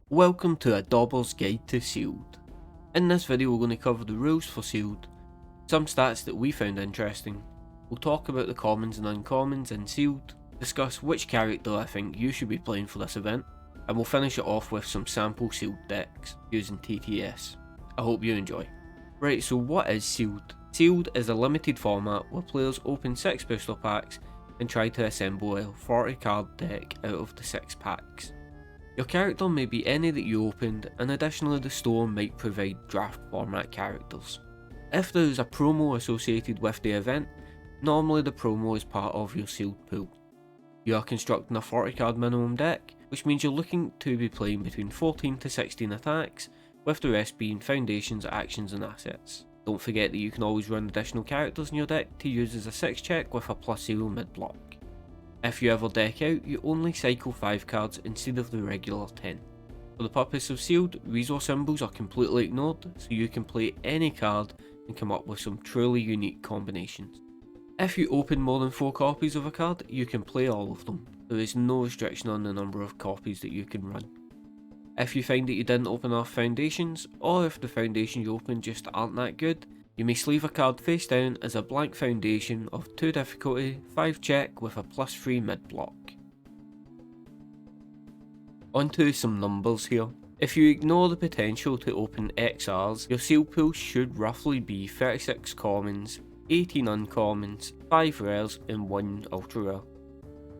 Welcome to a Daubler's Guide to Sealed. In this video we're going to cover the rules for Sealed, some stats that we found interesting, we'll talk about the commons and uncommons in Sealed, discuss which character I think you should be playing for this event, and we'll finish it off with some sample Sealed decks using TTS. I hope you enjoy. Right, so what is Sealed? Sealed is a limited format where players open 6 booster packs and try to assemble a 40 card deck out of the 6 packs. Your character may be any that you opened, and additionally the store might provide draft format characters. If there is a promo associated with the event, normally the promo is part of your sealed pool. You are constructing a 40 card minimum deck, which means you're looking to be playing between 14 to 16 attacks, with the rest being foundations, actions and assets. Don't forget that you can always run additional characters in your deck to use as a 6 check with a +0 mid block. If you ever deck out, you only cycle 5 cards instead of the regular 10. For the purpose of Sealed, resource symbols are completely ignored, so you can play any card and come up with some truly unique combinations. If you open more than 4 copies of a card, you can play all of them. There is no restriction on the number of copies that you can run. If you find that you didn't open enough foundations, or if the foundations you opened just aren't that good, you may sleeve a card face down as a blank foundation of 2 difficulty, 5 check with a +3 mid block. Onto some numbers here. If you ignore the potential to open XRs, your sealed pool should roughly be 36 commons, 18 uncommons, 5 rares and 1 ultra rare.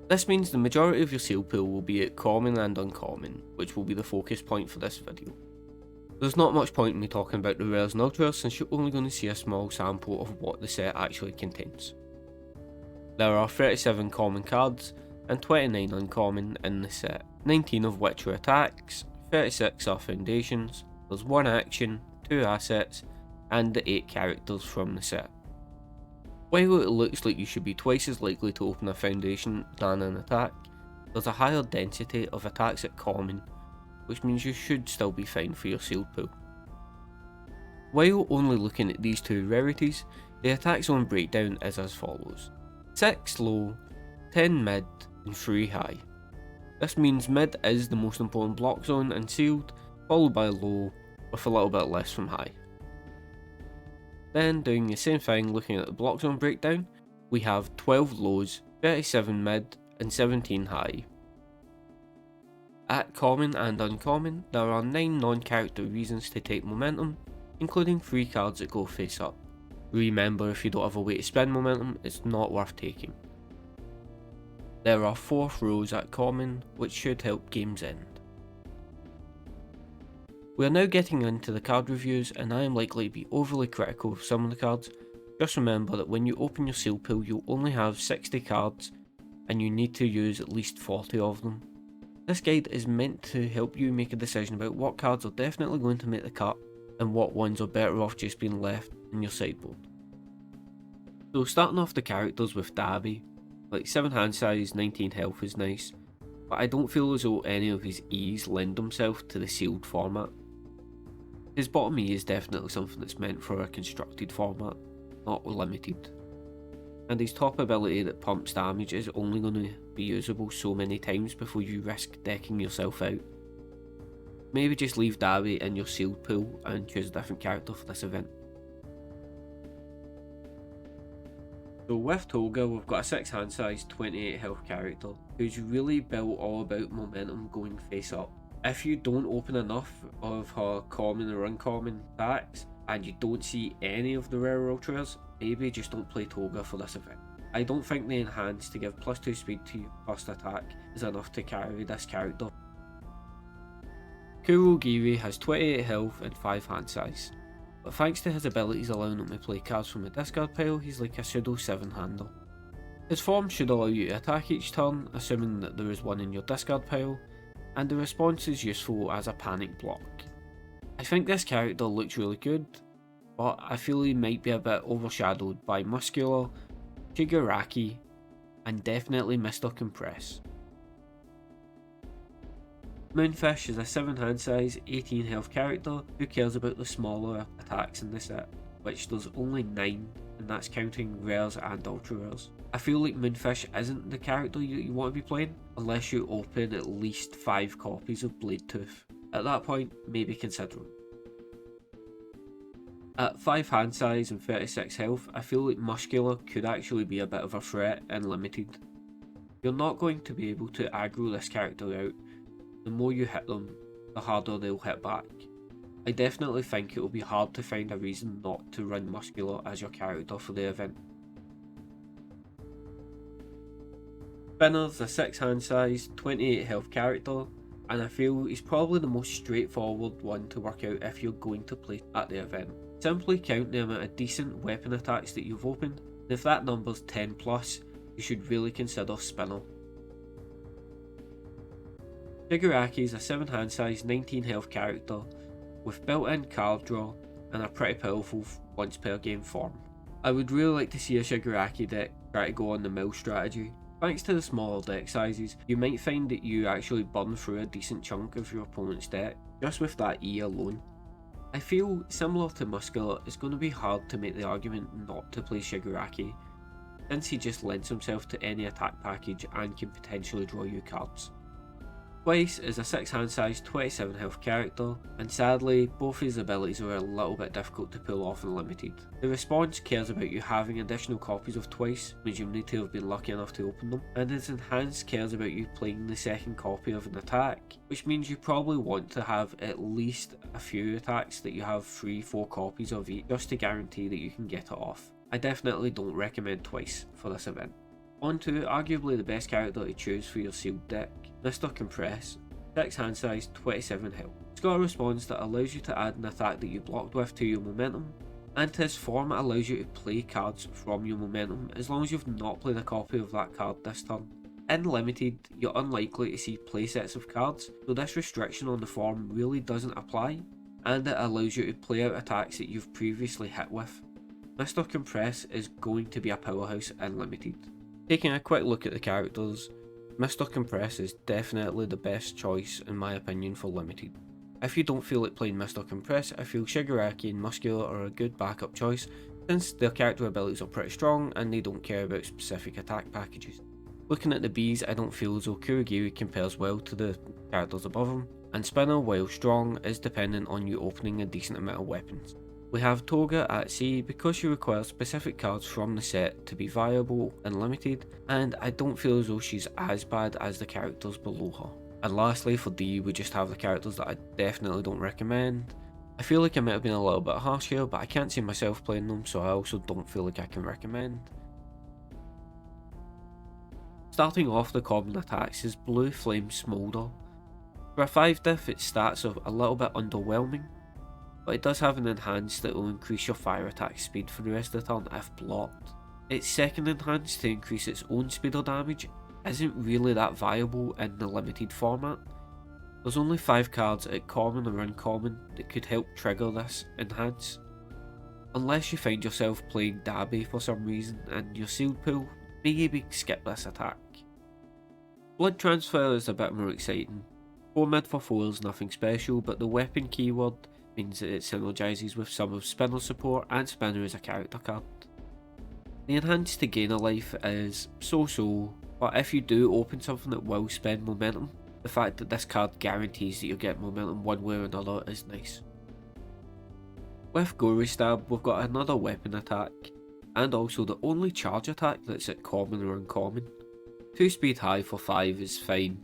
This means the majority of your sealed pool will be at common and uncommon, which will be the focus point for this video. There's not much point in me talking about the rares and ultras since you're only going to see a small sample of what the set actually contains. There are 37 common cards and 29 uncommon in the set, 19 of which are attacks, 36 are foundations, there's 1 action, 2 assets, and the 8 characters from the set. While it looks like you should be twice as likely to open a foundation than an attack, there's a higher density of attacks at common, which means you should still be fine for your sealed pool. While only looking at these 2 rarities, the attack zone breakdown is as follows: 6 low, 10 mid and 3 high. This means mid is the most important block zone in sealed, followed by low, with a little bit less from high. Then doing the same thing looking at the block zone breakdown, we have 12 lows, 37 mid and 17 high. At common and uncommon, there are 9 non-character reasons to take momentum, including 3 cards that go face up. Remember, if you don't have a way to spend momentum, it's not worth taking. There are 4 throws at common, which should help game's end. We are now getting into the card reviews, and I am likely to be overly critical of some of the cards. Just remember that when you open your sealed pool, you'll only have 60 cards, and you need to use at least 40 of them. This guide is meant to help you make a decision about what cards are definitely going to make the cut and what ones are better off just being left in your sideboard. So starting off the characters with Dabby, like 7 hand size, 19 health is nice, but I don't feel as though any of his E's lend himself to the sealed format. His bottom E is definitely something that's meant for a constructed format, not limited. And his top ability that pumps damage is only going to be usable so many times before you risk decking yourself out. Maybe just leave Dabby in your sealed pool and choose a different character for this event. So with Toga, we've got a 6 hand size, 28 health character who's really built all about momentum going face up. If you don't open enough of her common or uncommon attacks, and you don't see any of the rare ultras, maybe just don't play Toga for this event. I don't think the enhance to give +2 speed to your first attack is enough to carry this character. Kurogiri has 28 health and 5 hand size, but thanks to his abilities allowing him to play cards from the discard pile, he's like a pseudo 7-hander. His form should allow you to attack each turn, assuming that there is one in your discard pile, and the response is useful as a panic block. I think this character looks really good, but I feel he might be a bit overshadowed by Muscular, Shigaraki, and definitely Mr. Compress. Moonfish is a 7 hand size, 18 health character who cares about the smaller attacks in the set, which does only 9, and that's counting rares and ultra rares. I feel like Moonfish isn't the character you want to be playing unless you open at least 5 copies of Blade Tooth. At that point, maybe consider him. At 5 hand size and 36 health, I feel like Muscular could actually be a bit of a threat in Limited. You're not going to be able to aggro this character out. The more you hit them, the harder they'll hit back. I definitely think it will be hard to find a reason not to run Muscular as your character for the event. Spinner's a 6 hand size, 28 health character, and I feel he's probably the most straightforward one to work out if you're going to play at the event. Simply count the amount of decent weapon attacks that you've opened, and if that number's 10 plus, you should really consider Spinner. Shigaraki is a 7 hand size, 19 health character with built-in card draw and a pretty powerful once per game form. I would really like to see a Shigaraki deck try to go on the mill strategy. Thanks to the smaller deck sizes, you might find that you actually burn through a decent chunk of your opponent's deck just with that E alone. I feel, similar to Muscular, it's going to be hard to make the argument not to play Shigaraki, since he just lends himself to any attack package and can potentially draw you cards. Twice is a 6 hand size, 27 health character, and sadly both his abilities are a little bit difficult to pull off in Limited. The response cares about you having additional copies of Twice, means you need to have been lucky enough to open them, and his enhanced cares about you playing the second copy of an attack, which means you probably want to have at least a few attacks that you have 3-4 copies of each, just to guarantee that you can get it off. I definitely don't recommend Twice for this event. On to arguably the best character to choose for your sealed deck, Mr. Compress, 6 hand size, 27 health. He's got a response that allows you to add an attack that you blocked with to your momentum, and his form allows you to play cards from your momentum as long as you've not played a copy of that card this turn. In Limited, you're unlikely to see playsets of cards, so this restriction on the form really doesn't apply, and it allows you to play out attacks that you've previously hit with. Mr. Compress is going to be a powerhouse in Limited. Taking a quick look at the characters, Mr. Compress is definitely the best choice in my opinion for Limited. If you don't feel like playing Mr. Compress, I feel Shigaraki and Muscular are a good backup choice since their character abilities are pretty strong and they don't care about specific attack packages. Looking at the Bs, I don't feel as though Kurogiri compares well to the characters above him, and Spinner, while strong, is dependent on you opening a decent amount of weapons. We have Toga at C because she requires specific cards from the set to be viable and Limited, and I don't feel as though she's as bad as the characters below her. And lastly for D, we just have the characters that I definitely don't recommend. I feel like I might have been a little bit harsh here, but I can't see myself playing them, so I also don't feel like I can recommend. Starting off the common attacks is Blue Flame Smolder. For a 5 diff, its stats are a little bit underwhelming, but it does have an enhance that will increase your fire attack speed for the rest of the turn if blocked. Its second enhance to increase its own speed or damage isn't really that viable in the Limited format. There's only 5 cards at common or uncommon that could help trigger this enhance, unless you find yourself playing Dabi for some reason in your sealed pool, maybe skip this attack. Blood Transfer is a bit more exciting. 4 mid for 4 is nothing special, but the weapon keyword means that it synergizes with some of Spinner's support, and Spinner is a character card. The enhance to gain a life is so-so, but if you do open something that will spend momentum, the fact that this card guarantees that you'll get momentum one way or another is nice. With Gory Stab, we've got another weapon attack, and also the only charge attack that's at common or uncommon. 2 speed high for 5 is fine,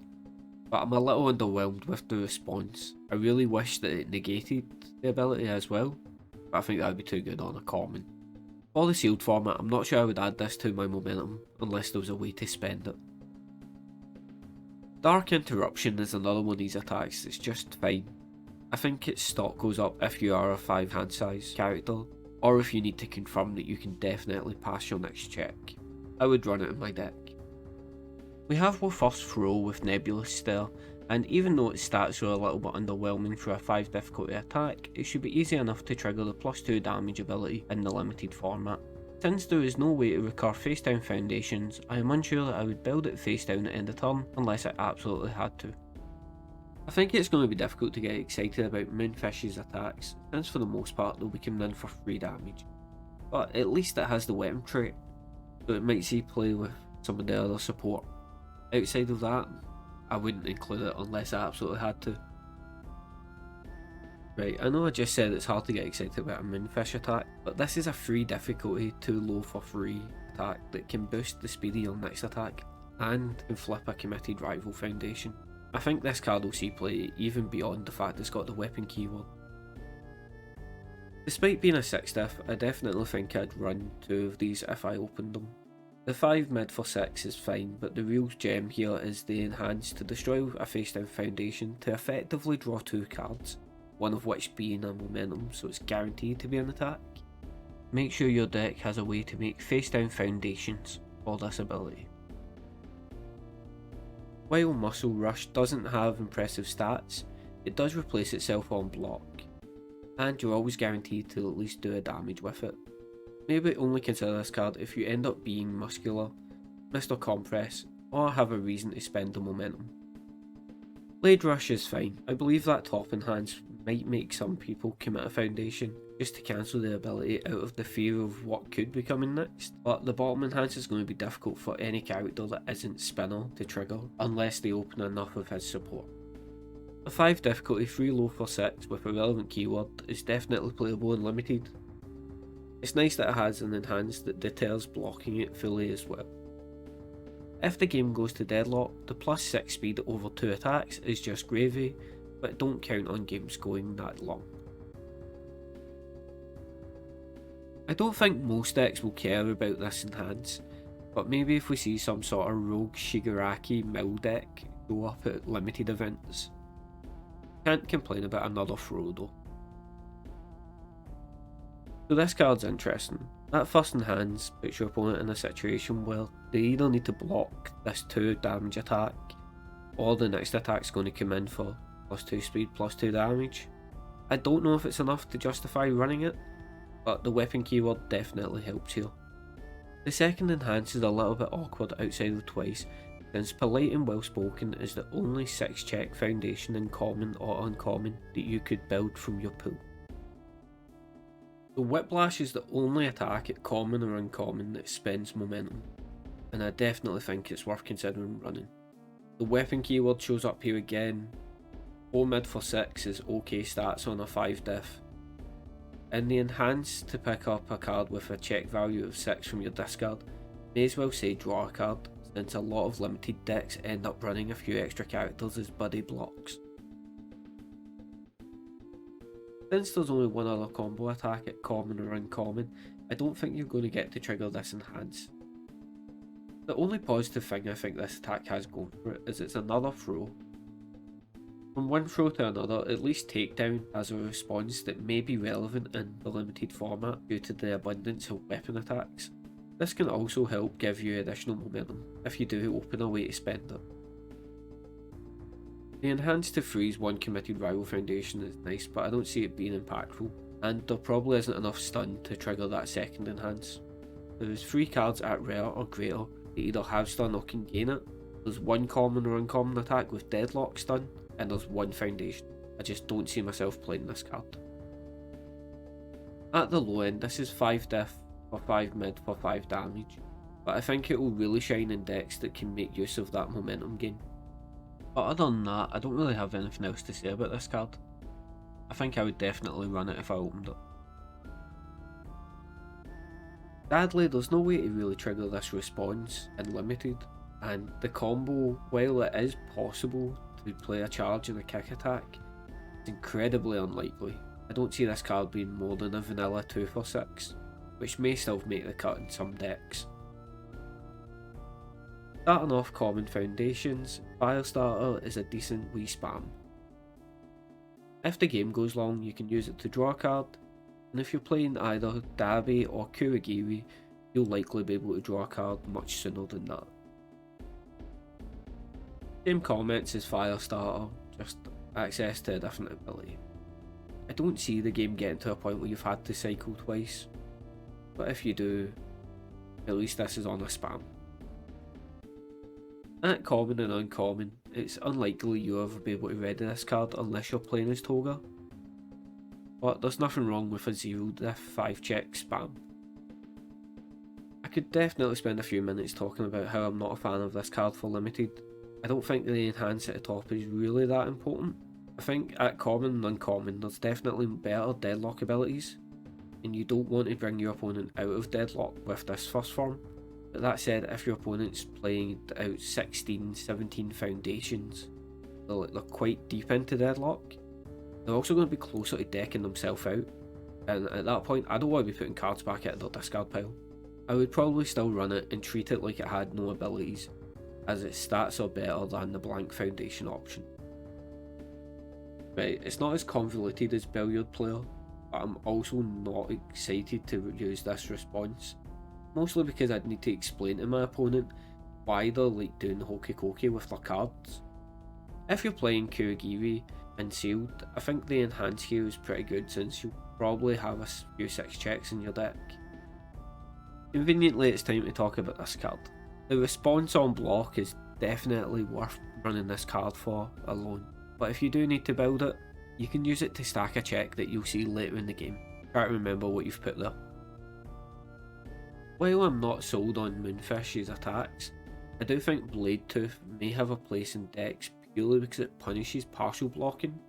but I'm a little underwhelmed with the response. I really wish that it negated the ability as well, but I think that would be too good on a common. For the sealed format, I'm not sure I would add this to my momentum unless there was a way to spend it. Dark Interruption is another one of these attacks that's just fine. I think its stock goes up if you are a 5 hand size character, or if you need to confirm that you can definitely pass your next check. I would run it in my deck. We have our first throw with Nebulous Stare, and even though its stats are a little bit underwhelming for a 5 difficulty attack, it should be easy enough to trigger the +2 damage ability in the Limited format. Since there is no way to recur face down foundations, I am unsure that I would build it face down at end of turn unless I absolutely had to. I think it's going to be difficult to get excited about Moonfish's attacks, since for the most part they'll be coming in for free damage. But at least it has the weapon trait, so it might see play with some of the other support. Outside of that, I wouldn't include it unless I absolutely had to. Right, I know I just said it's hard to get excited about a Moonfish attack, but this is a free difficulty too low for free attack that can boost the speed of your next attack and can flip a committed rival foundation. I think this card will see play even beyond the fact it's got the weapon keyword. Despite being a 6 diff, I definitely think I'd run 2 of these if I opened them. The 5 mid for 6 is fine, but the real gem here is the enhance to destroy a face down foundation to effectively draw 2 cards, one of which being a momentum, so it's guaranteed to be an attack. Make sure your deck has a way to make face down foundations for this ability. While Muscle Rush doesn't have impressive stats, it does replace itself on block, and you're always guaranteed to at least do a damage with it. Maybe only consider this card if you end up being muscular, Mr. Compress, or have a reason to spend the momentum. Blade Rush is fine. I believe that top enhance might make some people commit a foundation just to cancel the ability out of the fear of what could be coming next, but the bottom enhance is going to be difficult for any character that isn't Spinner to trigger unless they open enough of his support. A 5 difficulty free low for 6 with a relevant keyword is definitely playable in limited. It's nice that it has an enhance that deters blocking it fully as well. If the game goes to deadlock, the plus 6 speed over 2 attacks is just gravy, but don't count on games going that long. I don't think most decks will care about this enhance, but maybe if we see some sort of rogue Shigaraki mill deck go up at limited events. Can't complain about another throw though. So this card's interesting. That first enhance puts your opponent in a situation where they either need to block this 2 damage attack, or the next attack's going to come in for plus 2 speed, plus 2 damage. I don't know if it's enough to justify running it, but the weapon keyword definitely helps here. The second enhance is a little bit awkward outside of twice, since Polite and Well Spoken is the only 6 check foundation in common or uncommon that you could build from your pool. So Whiplash is the only attack at common or uncommon that spends momentum, and I definitely think it's worth considering running. The weapon keyword shows up here again. 4 mid for 6 is okay stats on a 5 diff. In the enhance to pick up a card with a check value of 6 from your discard, may as well say draw a card, since a lot of limited decks end up running a few extra characters as buddy blocks. Since there's only one other combo attack at common or uncommon, I don't think you're going to get to trigger this enhance. The only positive thing I think this attack has going for it is it's another throw. From one throw to another, at least Takedown has a response that may be relevant in the limited format due to the abundance of weapon attacks. This can also help give you additional momentum if you do open a way to spend it. The enhance to freeze one committed rival foundation is nice, but I don't see it being impactful, and there probably isn't enough stun to trigger that second enhance. There's 3 cards at rare or greater that either have stun or can gain it. There's 1 common or uncommon attack with deadlock stun, and there's 1 foundation. I just don't see myself playing this card. At the low end, this is 5 diff for 5 mid for 5 damage, but I think it will really shine in decks that can make use of that momentum gain. But other than that, I don't really have anything else to say about this card. I think I would definitely run it if I opened it. Sadly, there's no way to really trigger this response in limited, and the combo, while it is possible to play a charge and a kick attack, it's incredibly unlikely. I don't see this card being more than a vanilla 2 for 6, which may still make the cut in some decks. Starting off common foundations, Firestarter is a decent wee spam. If the game goes long, you can use it to draw a card, and if you're playing either Dabi or Kuragiri, you'll likely be able to draw a card much sooner than that. Same comments as Firestarter, just access to a different ability. I don't see the game getting to a point where you've had to cycle twice, but if you do, at least this is on a spam. At common and uncommon, it's unlikely you'll ever be able to ready this card unless you're playing as Toga. But there's nothing wrong with a 0 diff 5 check spam. I could definitely spend a few minutes talking about how I'm not a fan of this card for limited. I don't think the enhance at the top is really that important. I think at common and uncommon there's definitely better deadlock abilities, and you don't want to bring your opponent out of deadlock with this first form. But that said, if your opponent's playing out 16, 17 foundations, they're quite deep into deadlock, they're also going to be closer to decking themselves out, and at that point I don't want to be putting cards back at their discard pile. I would probably still run it and treat it like it had no abilities, as its stats are better than the blank foundation option. Right, it's not as convoluted as Billiard Player, but I'm also not excited to use this response, mostly because I'd need to explain to my opponent why they're like doing hokey cokey with their cards. If you're playing Kuragiri and sealed, I think the enhance here is pretty good since you'll probably have a few 6 checks in your deck. Conveniently, it's time to talk about this card. The response on block is definitely worth running this card for alone, but if you do need to build it, you can use it to stack a check that you'll see later in the game. Try to remember what you've put there. While I'm not sold on Moonfish's attacks, I do think Blade Tooth may have a place in decks purely because it punishes partial blocking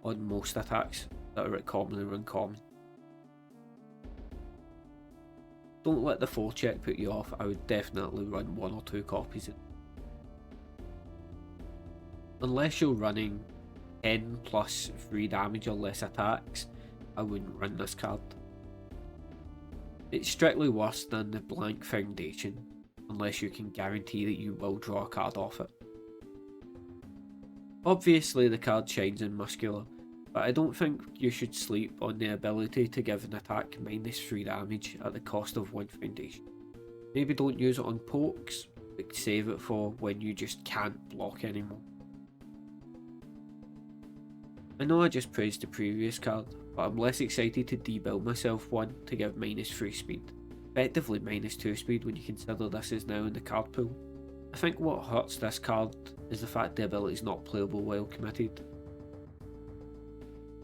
on most attacks that are at common or uncommon. Don't let the 4 check put you off. I would definitely run 1 or 2 copies in. Unless you're running 10 plus 3 damage or less attacks, I wouldn't run this card. It's strictly worse than the blank foundation, unless you can guarantee that you will draw a card off it. Obviously the card shines in Muscular, but I don't think you should sleep on the ability to give an attack -3 damage at the cost of 1 foundation. Maybe don't use it on pokes, but save it for when you just can't block anymore. I know I just praised the previous card, but I'm less excited to debuild myself one to give -3 speed. Effectively -2 speed when you consider this is now in the card pool. I think what hurts this card is the fact the ability is not playable while committed.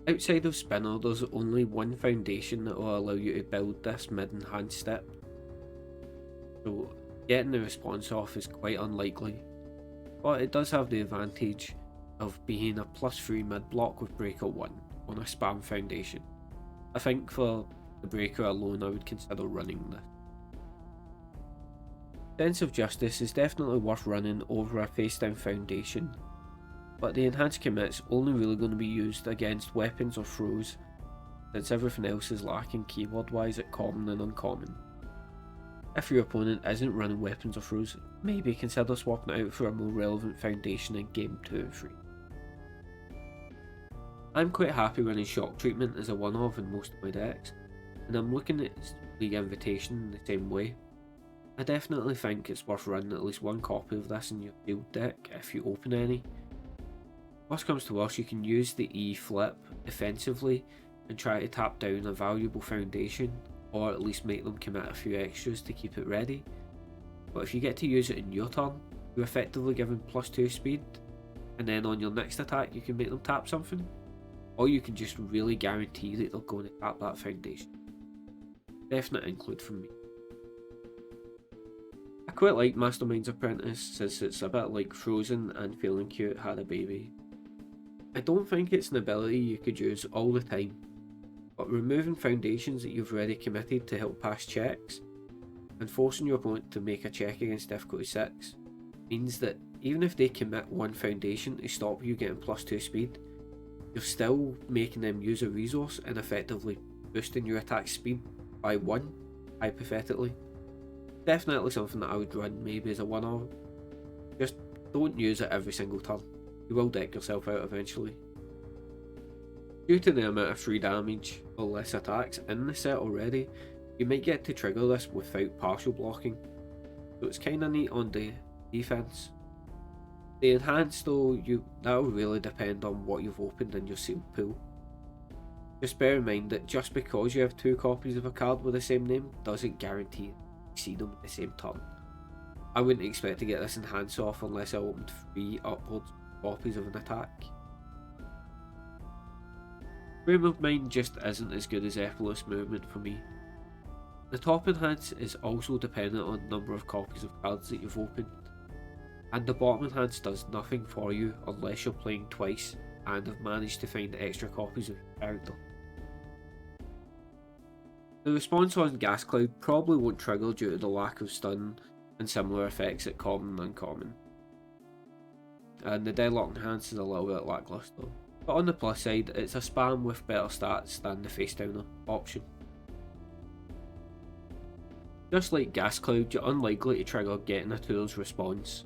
Outside of Spinner, there's only 1 foundation that will allow you to build this mid-enhanced step, so getting the response off is quite unlikely, but it does have the advantage of being a +3 mid block with Breaker 1 on a spam foundation. I think for the Breaker alone I would consider running this. Sense of Justice is definitely worth running over a face down foundation, but the enhanced commit's only really going to be used against weapons or throws, since everything else is lacking keyword wise at common and uncommon. If your opponent isn't running weapons or throws, maybe consider swapping it out for a more relevant foundation in game 2 and 3. I'm quite happy running Shock Treatment as a one-off in most of my decks, and I'm looking at League Invitation in the same way. I definitely think it's worth running at least 1 copy of this in your field deck if you open any. Worst comes to worst, you can use the E flip defensively and try to tap down a valuable foundation, or at least make them commit a few extras to keep it ready. But if you get to use it in your turn, you're effectively given +2 speed, and then on your next attack you can make them tap something, or you can just really guarantee that they're going to tap that foundation. Definite include from me. I quite like Mastermind's Apprentice since it's a bit like Frozen and Feeling Cute had a baby. I don't think it's an ability you could use all the time, but removing foundations that you've already committed to help pass checks, and forcing your opponent to make a check against difficulty 6, means that even if they commit 1 foundation to stop you getting +2 speed, you're still making them use a resource and effectively boosting your attack speed by 1, hypothetically. Definitely something that I would run maybe as a one-off. Just don't use it every single turn. You will deck yourself out eventually. Due to the amount of free damage or less attacks in the set already, you might get to trigger this without partial blocking, so it's kinda neat on the defense. The enhanced though, that'll really depend on what you've opened in your sealed pool. Just bear in mind that just because you have 2 copies of a card with the same name doesn't guarantee you see them at the same turn. I wouldn't expect to get this enhance off unless I opened 3 uploads copies of an attack. Frame of Mind just isn't as good as effortless movement for me. The top enhance is also dependent on the number of copies of cards that you've opened, and the bottom enhance does nothing for you unless you're playing twice and have managed to find extra copies of your character. The response on Gas Cloud probably won't trigger due to the lack of stun and similar effects at common and uncommon, and the Deadlock enhance is a little bit lackluster, but on the plus side it's a spam with better stats than the face downer option. Just like Gas Cloud, you're unlikely to trigger getting a tour's response,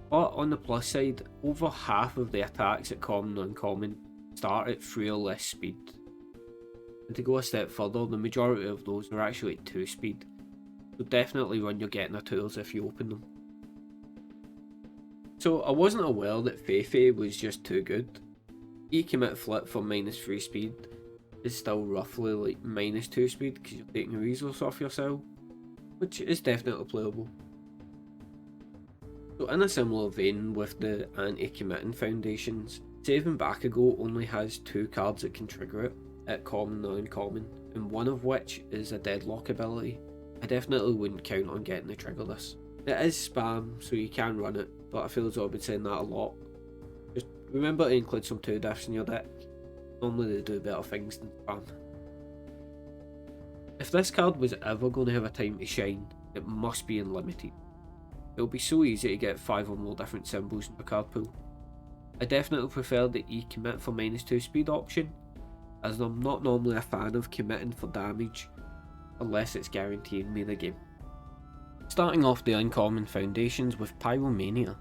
but on the plus side, over half of the attacks at common and uncommon start at 3 or less speed. And to go a step further, the majority of those are actually at 2 speed, so definitely run your getting a tours if you open them. So I wasn't aware that Feifei was just too good. E-commit flip for -3 speed is still roughly like -2 speed because you're taking a resource off your cell, which is definitely playable. So in a similar vein with the anti-committing foundations, Saving Back Ago only has 2 cards that can trigger it at common and uncommon, and one of which is a deadlock ability. I definitely wouldn't count on getting to trigger this. It is spam, so you can run it, but I feel as though I've been saying that a lot. Just remember to include some 2 diffs in your deck. Normally they do better things than spam. If this card was ever going to have a time to shine, it must be in Limited. It'll be so easy to get 5 or more different symbols in the card pool. I definitely prefer the E-commit for -2 speed option, as I'm not normally a fan of committing for damage unless it's guaranteeing me the game. Starting off the uncommon foundations with Pyromania.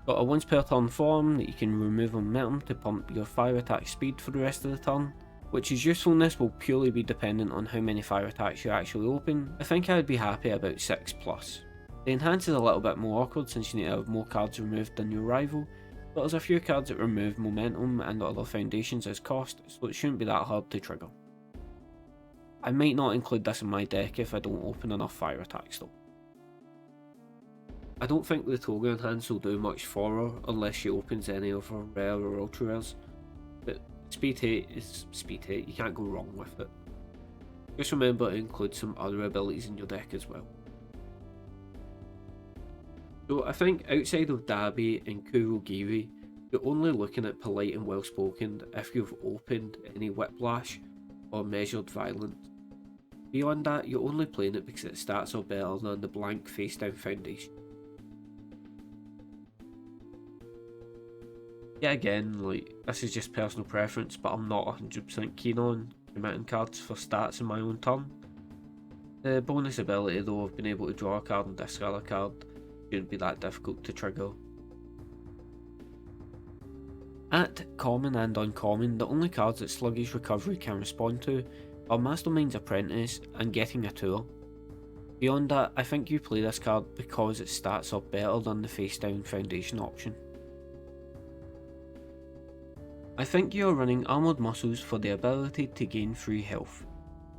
Got a once per turn form that you can remove a momentum to pump your fire attack speed for the rest of the turn, which his usefulness will purely be dependent on how many fire attacks you actually open. I think I would be happy about 6 plus. The enhance is a little bit more awkward since you need to have more cards removed than your rival, but there's a few cards that remove momentum and other foundations as cost, so it shouldn't be that hard to trigger. I might not include this in my deck if I don't open enough fire attacks though. I don't think the Toga enhance will do much for her unless she opens any of her rare or ultra rares, but Speed 8 is Speed 8, you can't go wrong with it. Just remember to include some other abilities in your deck as well. So I think outside of Dabi and Kurogiri, you're only looking at Polite and Well Spoken if you've opened any Whiplash or Measured Violence. Beyond that, you're only playing it because its stats are better than the blank face down foundation. Yeah, again, like, this is just personal preference, but I'm not 100% keen on committing cards for stats in my own turn. The bonus ability though of being able to draw a card and discard a card shouldn't be that difficult to trigger. At common and uncommon, the only cards that Sluggish Recovery can respond to are Mastermind's Apprentice and Getting a Tour. Beyond that, I think you play this card because its stats are better than the face down foundation option. I think you are running Armoured Muscles for the ability to gain free health.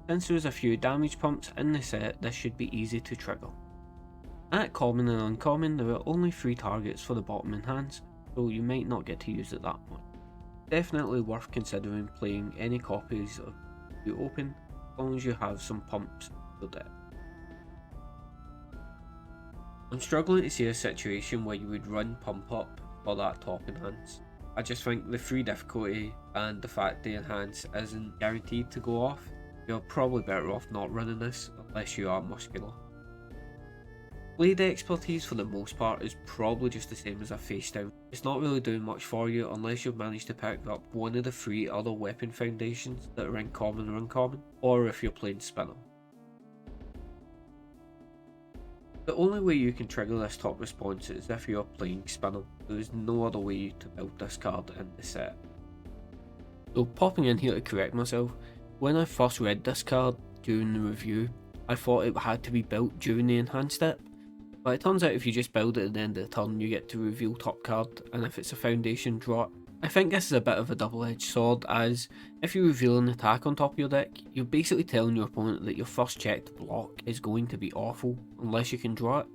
Since there's a few damage pumps in the set, this should be easy to trigger. At common and uncommon, there are only 3 targets for the bottom enhance, so you might not get to use it that much. Definitely worth considering playing any copies of you open, as long as you have some pumps in your deck. I'm struggling to see a situation where you would run Pump Up for that top enhance. I just think the free difficulty and the fact the enhance isn't guaranteed to go off, you're probably better off not running this unless you are muscular. Blade expertise for the most part is probably just the same as a face down. It's not really doing much for you unless you've managed to pick up one of the 3 other weapon foundations that are in common or uncommon, or if you're playing Spinner. The only way you can trigger this top response is if you're playing Spinner. There is no other way to build this card in the set. So popping in here to correct myself, when I first read this card during the review, I thought it had to be built during the enhanced step, but it turns out if you just build it at the end of the turn you get to reveal top card, and if it's a foundation, draw it. I think this is a bit of a double-edged sword, as if you reveal an attack on top of your deck, you're basically telling your opponent that your first checked block is going to be awful unless you can draw it.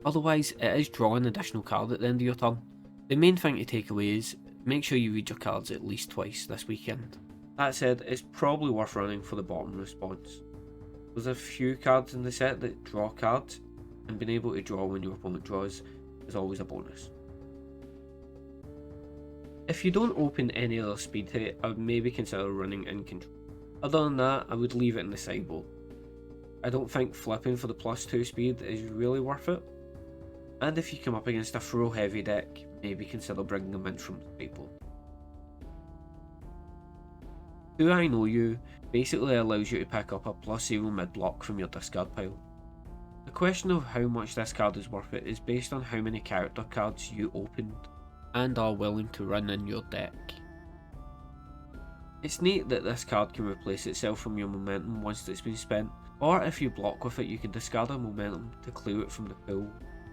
Otherwise, it is draw an additional card at the end of your turn. The main thing to take away is, make sure you read your cards at least twice this weekend. That said, it's probably worth running for the bottom response. There's a few cards in the set that draw cards, and being able to draw when your opponent draws is always a bonus. If you don't open any other speed hit, I would maybe consider running in control. Other than that, I would leave it in the sideboard. I don't think flipping for the +2 speed is really worth it. And if you come up against a throw heavy deck, maybe consider bringing them in from the sideboard. Do I Know You basically allows you to pick up a +0 mid block from your discard pile. The question of how much this card is worth it is based on how many character cards you opened and are willing to run in your deck. It's neat that this card can replace itself from your momentum once it's been spent, or if you block with it you can discard a momentum to clear it from the pool,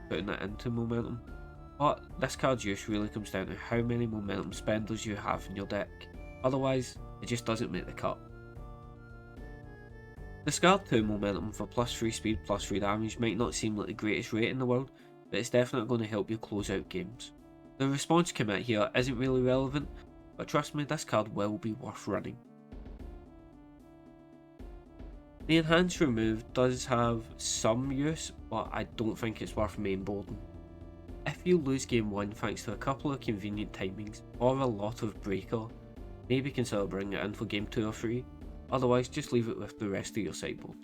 putting it into momentum. But this card's use really comes down to how many momentum spenders you have in your deck, otherwise it just doesn't make the cut. Discard 2 momentum for +3 speed, +3 damage might not seem like the greatest rate in the world, but it's definitely going to help you close out games. The response commit here isn't really relevant, but trust me, this card will be worth running. The enhanced remove does have some use, but I don't think it's worth mainboarding. If you lose game 1 thanks to a couple of convenient timings or a lot of breaker, maybe consider bringing it in for game 2 or 3, otherwise just leave it with the rest of your sideboard.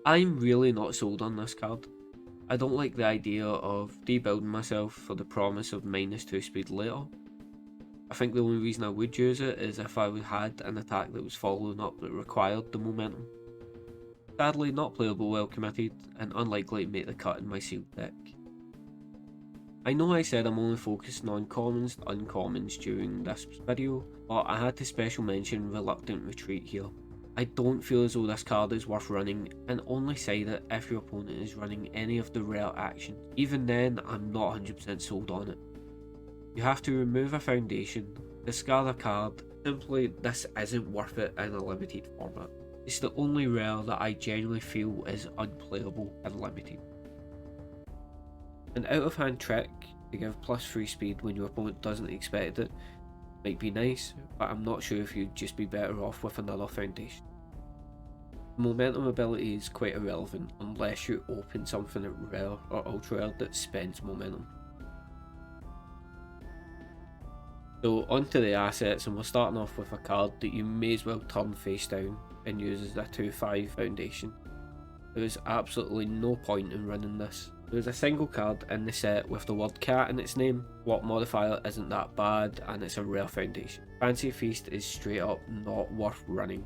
I'm really not sold on this card. I don't like the idea of debuilding myself for the promise of -2 speed later. I think the only reason I would use it is if I had an attack that was following up that required the momentum. Sadly, not playable well committed and unlikely to make the cut in my sealed deck. I know I said I'm only focusing on commons and uncommons during this video, but I had to special mention Reluctant Retreat here. I don't feel as though this card is worth running, and only side it if your opponent is running any of the rare actions. Even then, I'm not 100% sold on it. You have to remove a foundation, discard a card, simply this isn't worth it in a limited format. It's the only rare that I genuinely feel is unplayable in limited. An out of hand trick to give +3 speed when your opponent doesn't expect it might be nice, but I'm not sure if you'd just be better off with another foundation. The momentum ability is quite irrelevant unless you open something at rare or ultra rare that spends momentum. So onto the assets, and we're starting off with a card that you may as well turn face down and use as a 2/5 foundation. There is absolutely no point in running this. There is a single card in the set with the word cat in its name, what modifier isn't that bad, and it's a rare foundation. Fancy Feast is straight up not worth running.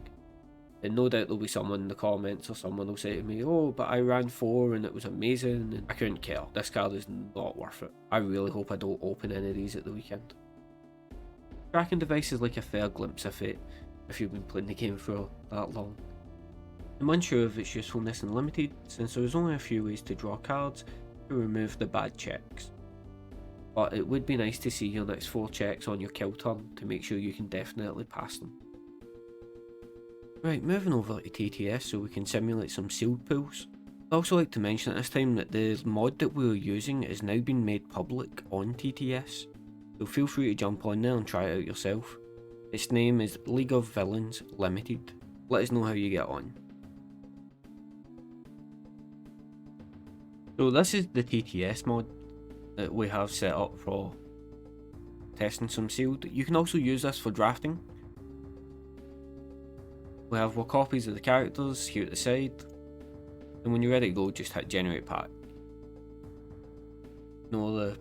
And no doubt there'll be someone in the comments or someone will say to me, oh, but I ran 4 and it was amazing, and I couldn't care. This card is not worth it. I really hope I don't open any of these at the weekend. Tracking device is like a fair glimpse of it if you've been playing the game for that long. I'm unsure of its usefulness in limited, since there is only a few ways to draw cards to remove the bad checks. But it would be nice to see your next 4 checks on your kill turn to make sure you can definitely pass them. Right, moving over to TTS so we can simulate some sealed pools. I'd also like to mention at this time that the mod that we were using is now being made public on TTS, so feel free to jump on there and try it out yourself. Its name is League of Villains Limited. Let us know how you get on. So this is the TTS mod that we have set up for testing some sealed. You can also use this for drafting. We have our copies of the characters here at the side, and when you're ready to go, just hit generate pack. Ignore the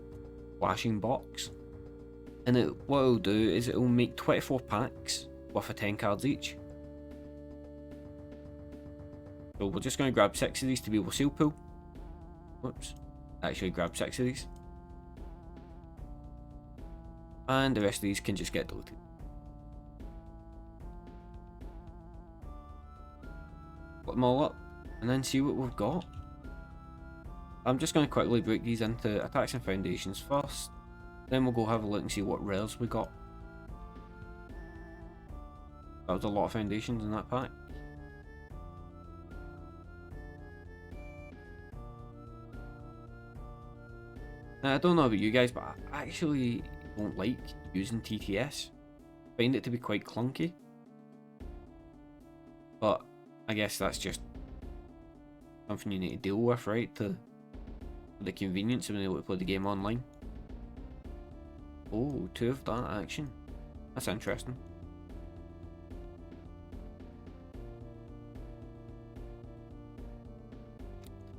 flashing box, and what it'll do is it'll make 24 packs with a 10 cards each. So we're just going to grab 6 of these to be able to seal pool. Whoops, actually grab 6 of these, and the rest of these can just get deleted. Put them all up and then see what we've got. I'm just going to quickly break these into attacks and foundations first, then we'll go have a look and see what rares we got. That was a lot of foundations in that pack. Now, I don't know about you guys, but I actually don't like using TTS. I find it to be quite clunky. But I guess that's just something you need to deal with, right? For the convenience of being able to play the game online. Oh, 2 of that action. That's interesting.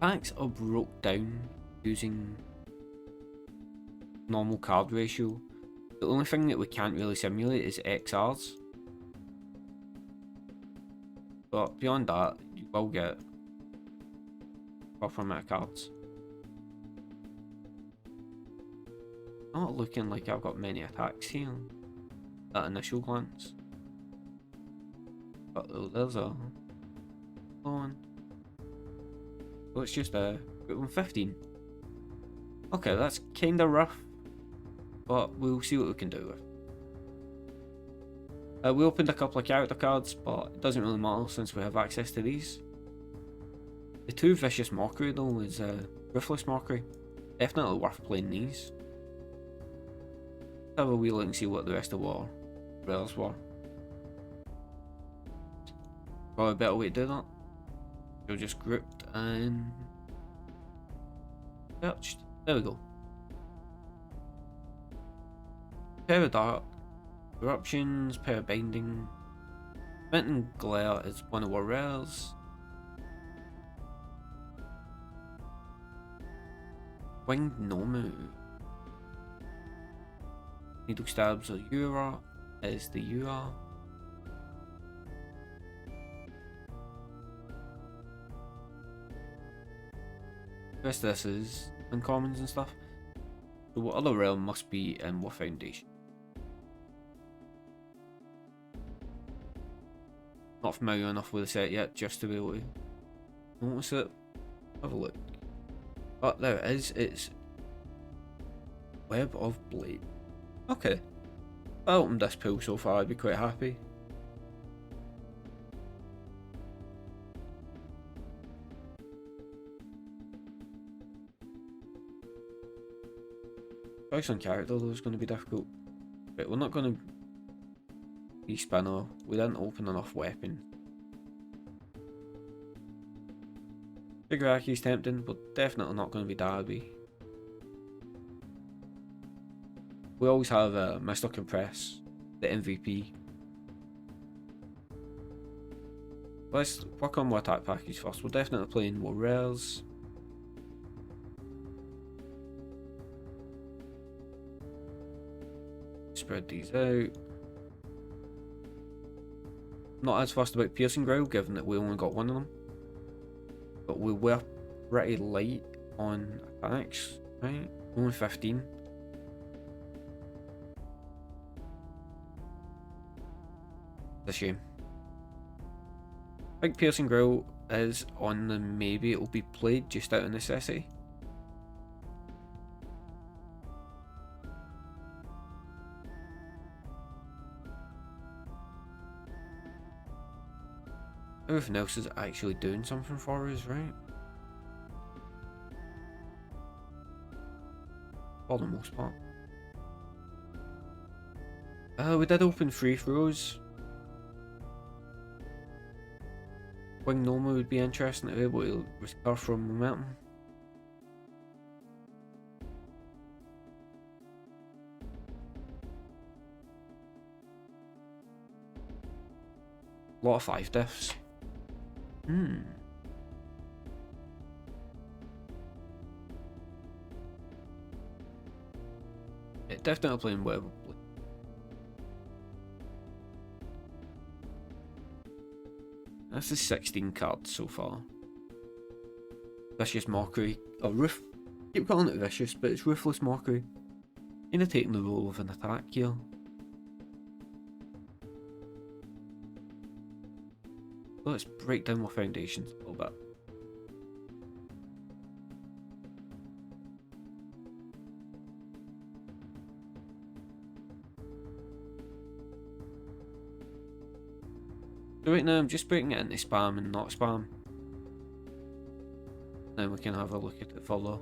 Packs are broke down using normal card ratio. The only thing that we can't really simulate is XRs. But beyond that, you will get a proper amount of cards. Not looking like I've got many attacks here at initial glance. But there's a one. So it's just a quick one, 15. Okay, that's kinda rough, but we'll see what we can do with. We opened a couple of character cards, but it doesn't really matter since we have access to these. The 2 Vicious Mockery though is Ruthless Mockery. Definitely worth playing these. Have a wee look and see what the rest of the rares were. Probably a better way to do that. You're just grouped and searched. There we go. Pair of Dark, Eruptions, Pair of Binding, Mint Glare is one of our rares. Winged Nomu. Needle Stabs or Yura is the Yura. The rest of this is uncommons and stuff. So what other realm must be in what foundation? Not familiar enough with the set yet just to be able to notice it. Have a look. But there it is, it's Web of Blade. Okay. If I opened this pool so far, I'd be quite happy. Choice on character though is going to be difficult. But we're not going to be spinner. We didn't open enough weapons. Shigaraki's tempting, but definitely not going to be Darby. We always have Mr. Compress, the MVP. Let's work on more attack package first. We're definitely playing more rares. Spread these out. Not as fussed about Piercing Growl, given that we only got one of them. But we were pretty light on attacks, right? Only 15. It's a shame. I think Piercing Growl is on the maybe it'll be played just out of necessity. Everything else is actually doing something for us, right? For the most part. We did open 3 throws. Wing Noma would be interesting to be able to recover from momentum. A lot of 5 diffs. Yeah, definitely playing Web. This is 16 cards so far. Vicious Mockery, or keep calling it Vicious, but it's Ruthless Mockery. Kinda taking the role of an attack here. Let's break down our foundations a little bit. So right now I'm just breaking it into spam and not spam. Then we can have a look at it further.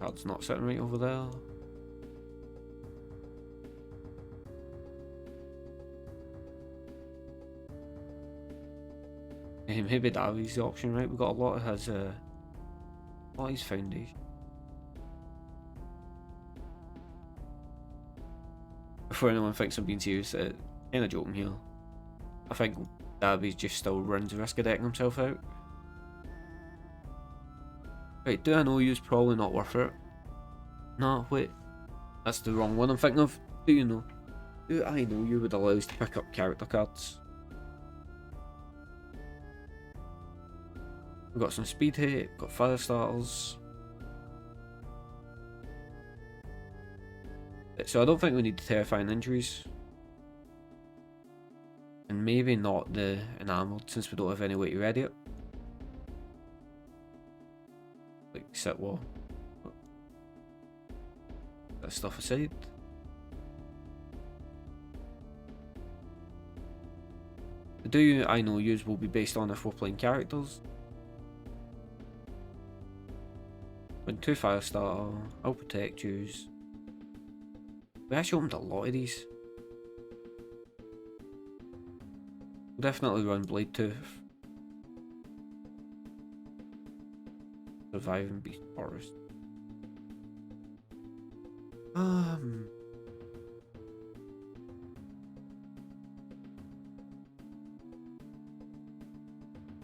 card's not sitting right over there. Maybe Davi's the option, right? We've got a lot of his foundation. Before anyone thinks I'm being serious, kind of joking here. I think Davi's just still runs the risk of decking himself out. Right, do I know you's probably not worth it? No, wait. That's the wrong one I'm thinking of. Do you know? Do I know you would allow us to pick up character cards? We've got some speed hit, got fire starters. So I don't think we need the terrifying injuries. And maybe not the enameled, since we don't have any way to ready it. Like sit wall. That stuff aside. The do I know yous will be based on if we're playing characters. When 2 fire starter, I'll protect yous. We actually opened a lot of these. We'll definitely run Blade Tooth. Surviving Beast Forest.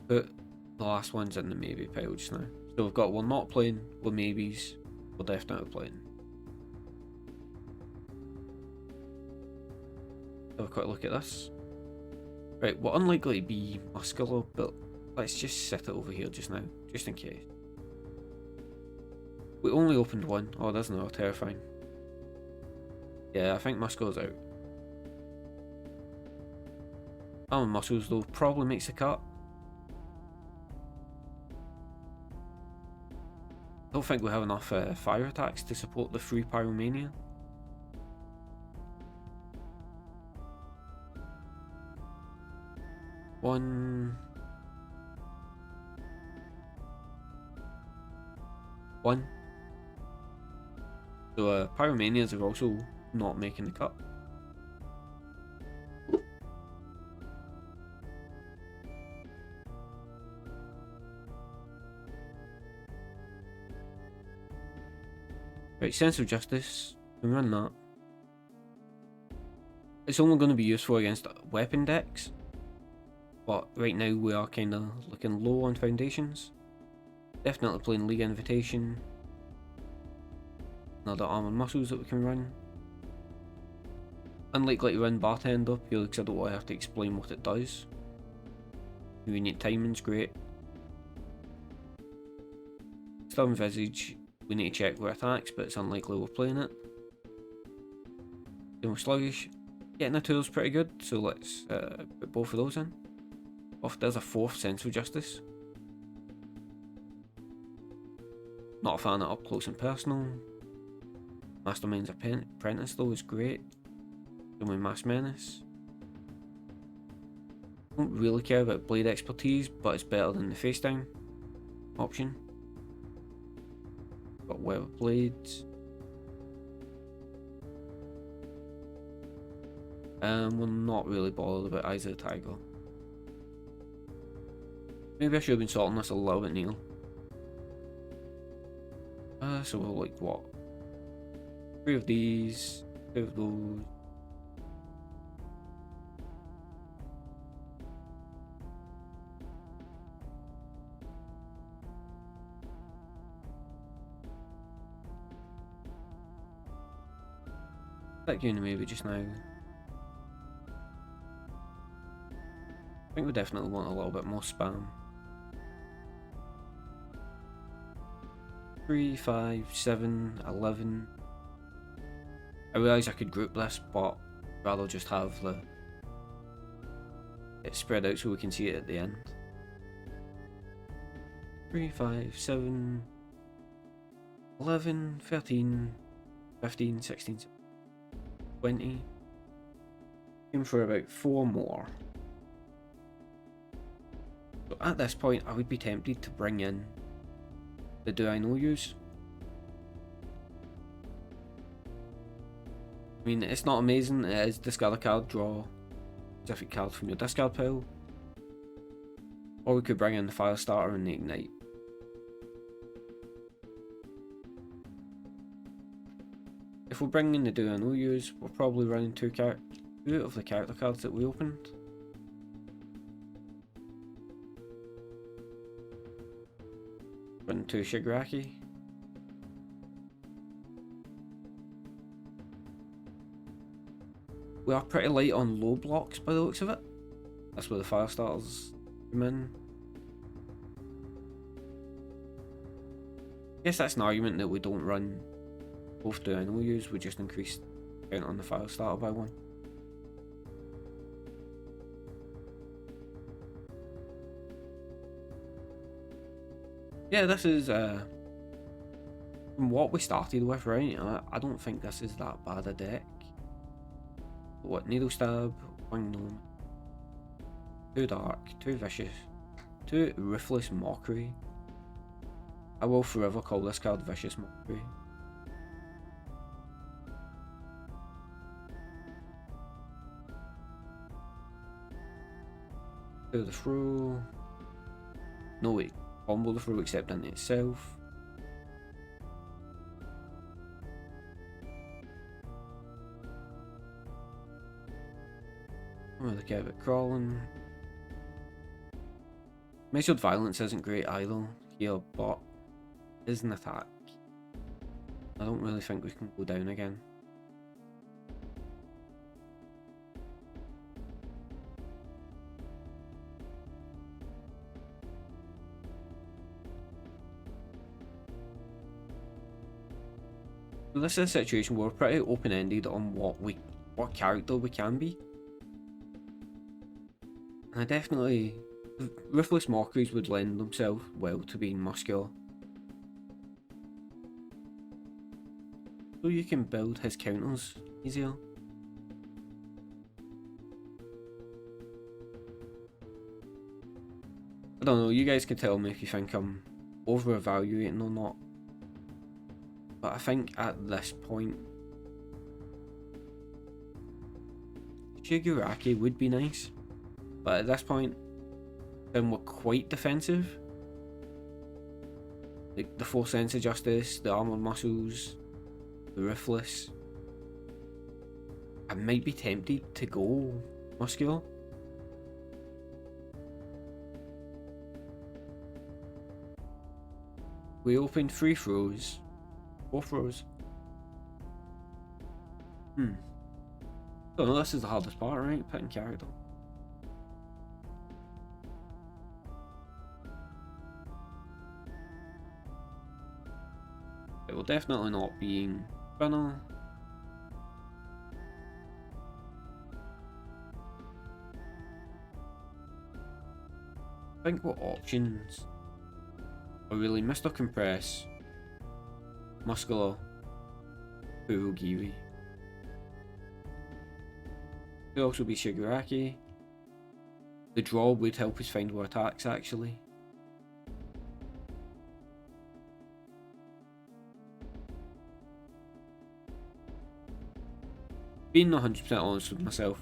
But the last one's in the maybe pile just now. So we've got we're not playing, we're maybes, we're definitely playing. Have a quick look at this. Right, we're unlikely to be muscular, but let's just set it over here just now, just in case. We only opened one. Oh, that's not terrifying. Yeah, I think muscle's out. Armor muscles though probably makes a cut. I don't think we have enough fire attacks to support the free pyromania. One. So pyromanias are also not making the cut. Right, sense of justice. We run that. It's only going to be useful against weapon decks, but right now we are kind of looking low on foundations. Definitely playing League Invitation. Another armor muscles that we can run. Unlikely to run Bartender purely because I don't want to have to explain what it does. Convenient timing's great. Stubborn Visage, we need to check our attacks, but it's unlikely we're playing it. Then we're sluggish. Getting a tool's pretty good, so let's put both of those in. Off there's a 4th sense of justice. Not a fan of up close and personal. Mastermind's Apprentice though is great. Then we Mass Menace. Don't really care about blade expertise, but it's better than the face down option. Got Web of Blades. We're not really bothered about Eyes of the Tiger. Maybe I should have been sorting this a little bit, Neil. So we'll like what? 3 of these, 2 of those. That unit maybe just now. I think we definitely want a little bit more spam. 3, 5, 7, 11. I realise I could group this, but I'd rather just have it spread out so we can see it at the end. 3, 5, 7, 11, 13, 15, 16, 20. Aim for about 4 more. So at this point I would be tempted to bring in the Do I Know Yous. I mean, it's not amazing. It is discard a card, draw a specific card from your discard pile. Or we could bring in the fire starter and the ignite. If we're bringing in the do and no use, we're probably running two of the character cards that we opened. Running two Shigaraki. We are pretty light on low blocks by the looks of it. That's where the fire starters come in. I guess that's an argument that we don't run both do and no use, we just increase the count on the fire starter by one. Yeah, this is from what we started with, right? I don't think this is that bad a deck. What, Needle Stab, Wing Gnome, 2 Dark, 2 Vicious, 2 Ruthless Mockery. I will forever call this card Vicious Mockery. Do the throw. No wait, combo the throw except into itself. Oh, the cat crawling. Measured Violence isn't great either here, but is an attack. I don't really think we can go down again. So this is a situation where we're pretty open-ended on what character we can be. And I definitely... Ruthless Mockeries would lend themselves well to being muscular. So you can build his counters easier. I don't know, you guys can tell me if you think I'm over-evaluating or not. But I think at this point, Shigaraki would be nice. But at this point, then we're quite defensive. Like the 4 Sense of Justice, the Armored Muscles, the Ruthless. I might be tempted to go muscular. We opened 3 throws. 4 throws. Don't know, this is the hardest part, right? Picking character. It will definitely not being spinner. I think what options are really Mr. Compress, Muscular, Kurogiri. Could also be Shigaraki. The draw would help us find more attacks actually. Being 100% honest with myself,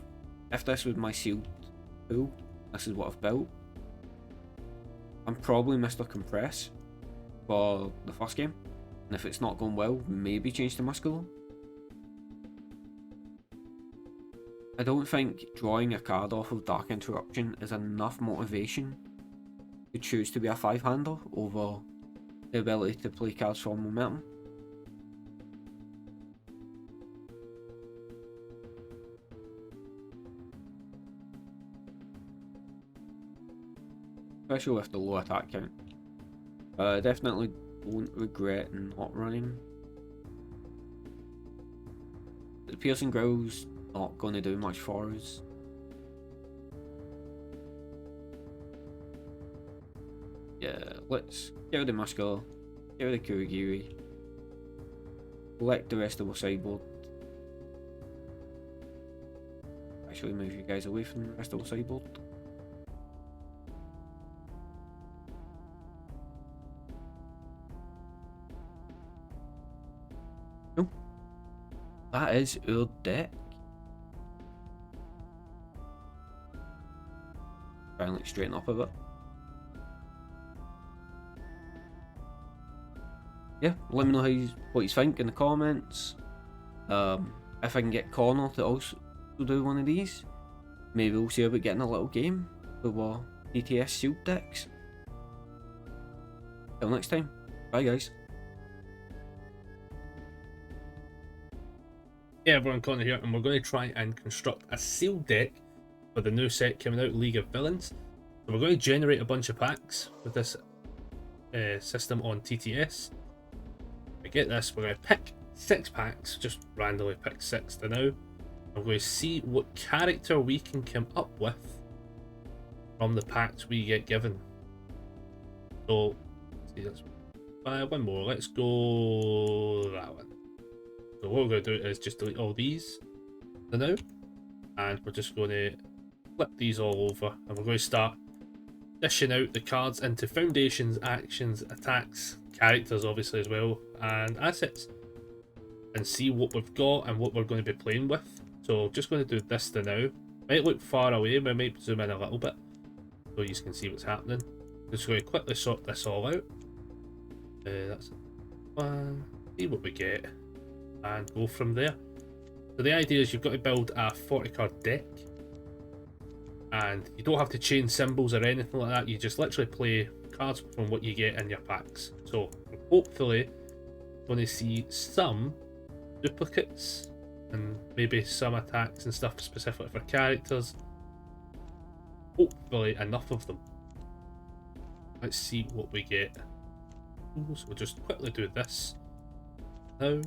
if this was my sealed pool, this is what I've built, I'm probably Mr. Compress for the first game, and if it's not going well, maybe change to Muscular. I don't think drawing a card off of Dark Interruption is enough motivation to choose to be a 5-hander over the ability to play cards for momentum. Especially with the low attack count. But I definitely won't regret not running. The Piercing Growl's not going to do much for us. Yeah, let's get rid of Muscular, get rid of Kurogiri, collect the rest of our sideboard. Actually move you guys away from the rest of our sideboard. that is our deck. Try and like straighten up a bit. Yeah, let me know what you think in the comments. If I can get Connor to also do one of these, maybe we'll see about getting a little game with our TTS sealed decks. Till next time, bye guys. Yeah everyone, Connor here, and we're going to try and construct a sealed deck for the new set coming out, League of Villains. So we're going to generate a bunch of packs with this system on TTS. To get this, we're going to pick 6 packs, just randomly pick 6 to now. I'm going to see what character we can come up with from the packs we get given. So, let's see, that's one more. Let's go that one. So what we're going to do is just delete all these for now, and we're just going to flip these all over, and we're going to start dishing out the cards into foundations, actions, attacks, characters obviously as well, and assets, and see what we've got and what we're going to be playing with. So just going to do this to now. Might look far away, but I might zoom in a little bit so you can see what's happening. Just going to quickly sort this all out. That's one. See what we get and go from there. So the idea is you've got to build a 40 card deck, and you don't have to change symbols or anything like that. You just literally play cards from what you get in your packs. So hopefully going to see some duplicates and maybe some attacks and stuff specifically for characters. Hopefully enough of them. Let's see what we get. So we'll just quickly do this now.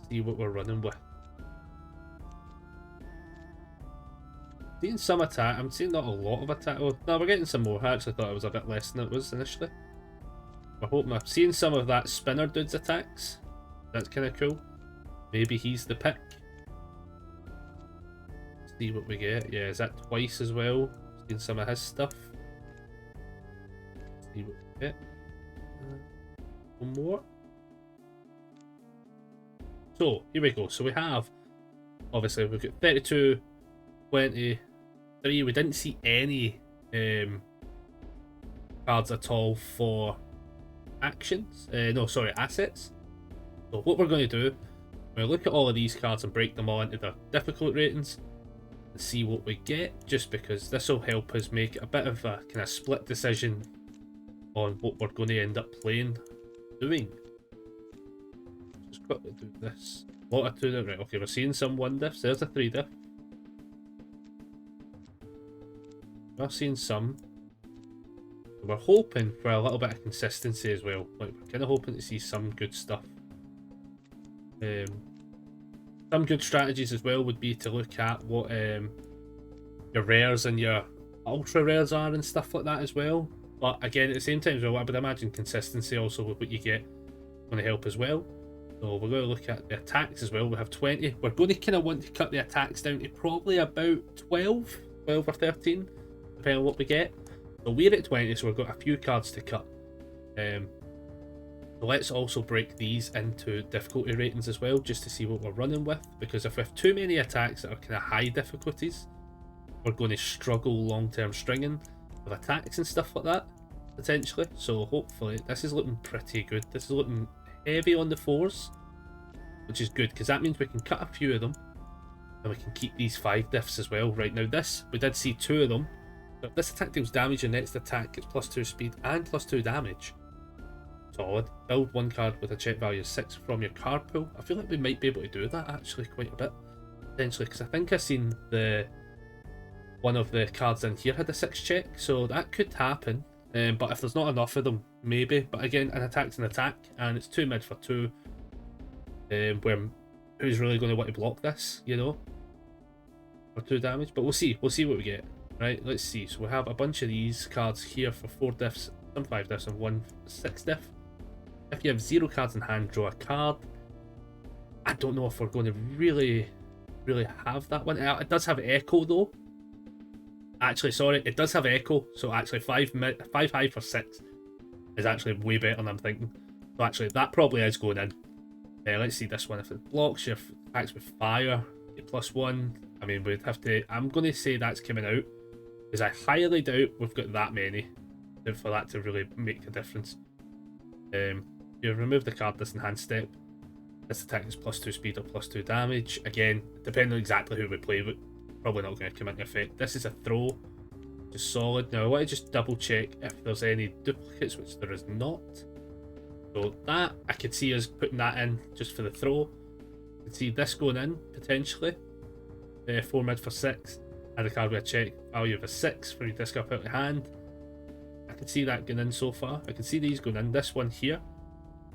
See what we're running with. Seeing some attack. I'm seeing not a lot of attack. Oh, no, we're getting some more. I actually thought it was a bit less than it was initially. We're hoping I'm seeing some of that spinner dude's attacks. That's kind of cool. Maybe he's the pick. See what we get. Yeah, is that twice as well? Seeing some of his stuff. See what we get. One more. So here we go. So we have, obviously we've got 32, 23. We didn't see any cards at all for actions. No, sorry, assets. So what we're going to do, we're going to look at all of these cards and break them all into their difficulty ratings and see what we get, just because this will help us make a bit of a kind of split decision on what we're going to end up doing. Just quickly do this. A lot of 2 diff. Right, okay, we're seeing some 1 diffs. There's a 3 diff. We're seeing some. We're hoping for a little bit of consistency as well. Like, we're kind of hoping to see some good stuff. Some good strategies as well would be to look at what your rares and your ultra rares are and stuff like that as well. But again, at the same time as well, I would imagine consistency also with what you get going to help as well. So we're going to look at the attacks as well. We have 20. We're going to kind of want to cut the attacks down to probably about 12 or 13, depending on what we get. So we're at 20, so we've got a few cards to cut. So let's also break these into difficulty ratings as well, just to see what we're running with. Because if we have too many attacks that are kind of high difficulties, we're going to struggle long-term stringing with attacks and stuff like that, potentially. So hopefully, this is looking pretty good. This is looking heavy on the 4s, which is good, because that means we can cut a few of them, and we can keep these 5 diffs as well. Right now, this, we did see 2 of them. So if this attack deals damage, your next attack gets +2 speed and +2 damage. Solid. Build 1 card with a check value of 6 from your card pool. I feel like we might be able to do that actually quite a bit, potentially, because I think I've seen one of the cards in here had a 6 check, so that could happen. But if there's not enough of them, maybe. But again, an attack's an attack, and it's 2 mid for 2. Where who's really going to want to block this, you know, for 2 damage? But we'll see. We'll see what we get. Right, let's see. So we have a bunch of these cards here for 4 diffs, some 5 diffs, and 1 6 diff. If you have 0 cards in hand, draw a card. I don't know if we're going to really have that one. It does have Echo though. Actually, sorry, it does have Echo. So actually 5 high for 6 is actually way better than I'm thinking. So actually, that probably is going in. Let's see this one. If it blocks your attacks with fire, get +1. I mean, we'd have to. I'm going to say that's coming out because I highly doubt we've got that many for that to really make a difference. You remove the card this enhanced step. This attack is +2 speed or +2 damage. Again, depending on exactly who we play, but probably not going to come into effect. This is a throw, just solid. Now I want to just double check if there's any duplicates, which there is not. So that I could see us putting that in just for the throw. I could see this going in potentially. 4 mid for 6. Add a card with a check value of a 6 for your discard out of hand. I can see that going in so far. I can see these going in. This one here.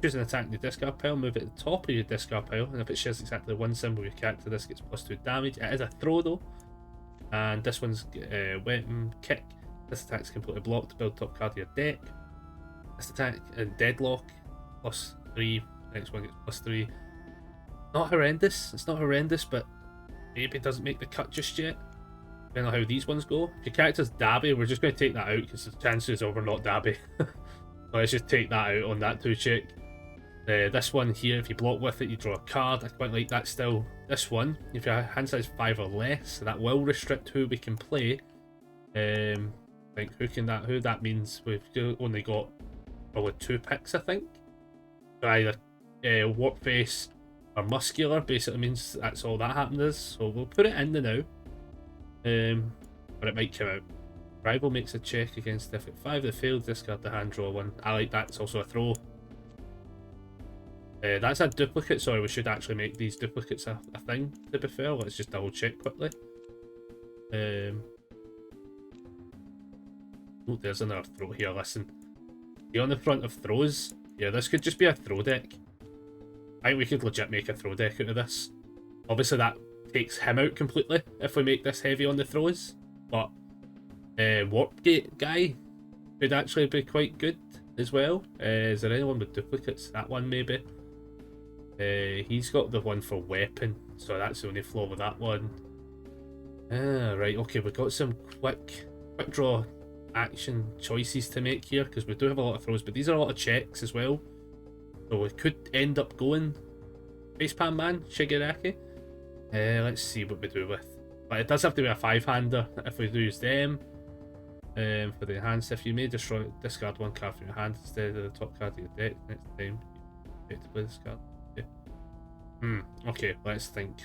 Choose an attack in your discard pile, move it at the top of your discard pile, and if it shares exactly one symbol with your character, this gets +2 damage. It is a throw though. And this one's weapon kick. This attack's completely blocked. Build top card of your deck. This attack in deadlock, +3. Next one gets +3. Not horrendous. It's not horrendous, but maybe it doesn't make the cut just yet. Depending on how these ones go. If your character's Dabby, we're just going to take that out because the chances are we're not Dabby. So let's just take that out on that 2 check. This one here, if you block with it, you draw a card. I quite like that still. This one, if your hand size 5 or less, that will restrict who we can play. I think who that means we've only got probably 2 picks, I think. So either warp face or muscular basically means that's all that happened is. So we'll put it in the now. But it might come out. Rival makes a check against if at 5 they failed, discard the hand, draw 1. I like that, it's also a throw. That's a duplicate, sorry, we should actually make these duplicates a thing, to be fair. Let's just double check quickly. Oh, there's another throw here, listen. See on the front of throws? Yeah, this could just be a throw deck. I think we could legit make a throw deck out of this. Obviously that takes him out completely if we make this heavy on the throws, but Warpgate guy could actually be quite good as well. Is there anyone with duplicates? That one maybe. He's got the one for weapon, so that's the only flaw with that one. Right, okay, we've got some quick draw action choices to make here because we do have a lot of throws, but these are a lot of checks as well. So we could end up going Facepan Man, Shigaraki. Let's see what we do with. But it does have to be a 5-hander if we use them. For the enhanced, if you may discard 1 card from your hand instead of the top card of your deck next time you get to play this card. Okay, let's think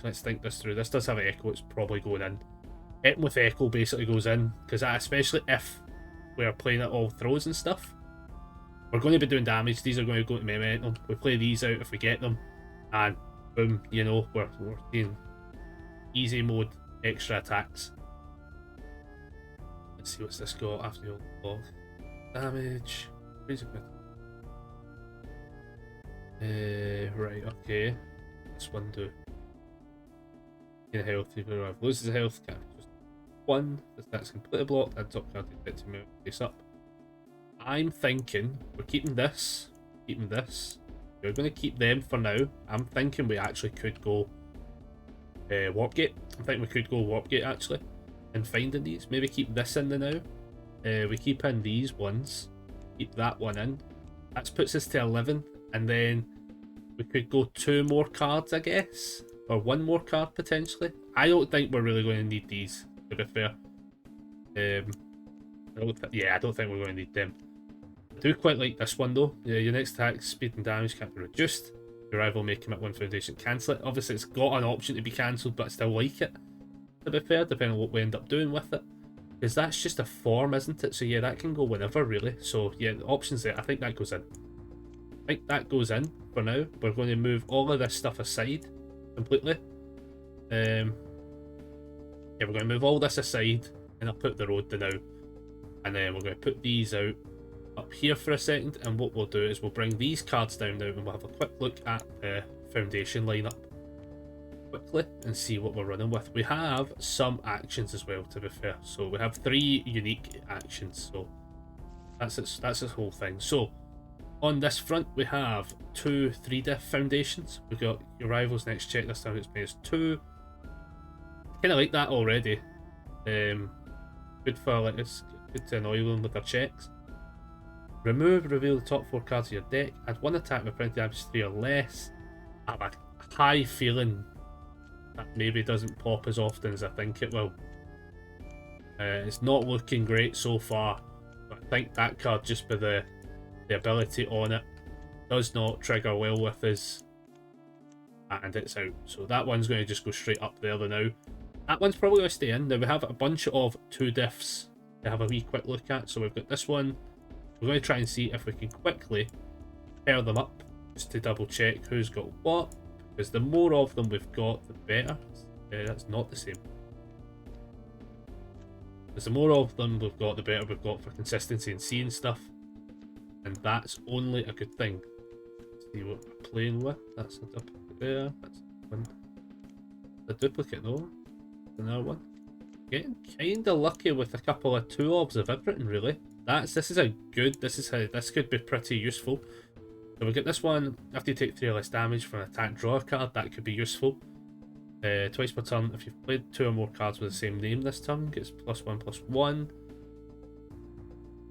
this through. This does have an echo, it's probably going in. Anything with echo basically goes in, because especially if we're playing at all throws and stuff, we're going to be doing damage. These are going to go to momentum. We play these out if we get them, and boom, you know, we're seeing easy mode extra attacks. Let's see what's this got after the old log. Damage. Right, okay. This one do. In health, if you loses health, can't just 1. That's completely blocked, and top card to move face up. I'm thinking we're keeping this. We're going to keep them for now. I'm thinking we actually could go Warpgate. I think we could go Warpgate actually. And finding these. Maybe keep this in the now. We keep in these ones. Keep that one in. That puts us to 11. And then we could go 2 more cards, I guess. Or 1 more card potentially. I don't think we're really going to need these, to be fair. I don't think we're going to need them. I do quite like this one though. Your next attack, speed and damage can't be reduced. Your rival may commit 1 foundation, cancel it. Obviously it's got an option to be cancelled, but I still like it, to be fair, depending on what we end up doing with it. Because that's just a form, isn't it? So yeah, that can go whenever really. So yeah, the options there, I think that goes in. I think that goes in for now. We're going to move all of this stuff aside completely. Yeah, we're going to move all this aside, and I'll put the road to now. And then we're going to put these out up here for a second, and what we'll do is we'll bring these cards down now, and we'll have a quick look at the foundation lineup quickly and see what we're running with. We have some actions as well, to be fair. So we have 3 unique actions, so that's its whole thing. So on this front we have 2 3-diff foundations. We've got your rival's next check this time, it's -2. Kind of like that already. Good for like it's good to annoy them with their checks. Reveal the top 4 cards of your deck. Add 1 attack with printed damage 3 or less. I have a high feeling that maybe doesn't pop as often as I think it will. It's not looking great so far, but I think that card, just by the ability on it, does not trigger well with us, and it's out. So that one's going to just go straight up there now. That one's probably going to stay in. Now we have a bunch of 2 diffs to have a wee quick look at. So we've got this one. We're going to try and see if we can quickly pair them up, just to double check who's got what, because the more of them we've got, the better. That's not the same. Because the more of them we've got, the better we've got for consistency and seeing stuff, and that's only a good thing. Let's see what we're playing with. That's a duplicate there. That's one. A duplicate though. Another one. Getting kinda lucky with a couple of 2-obs of everything, really. This could be pretty useful. So we get this one. After you take 3 less damage from an attack, draw a card. That could be useful. Twice per turn. If you've played 2 or more cards with the same name this turn, gets +1/+1.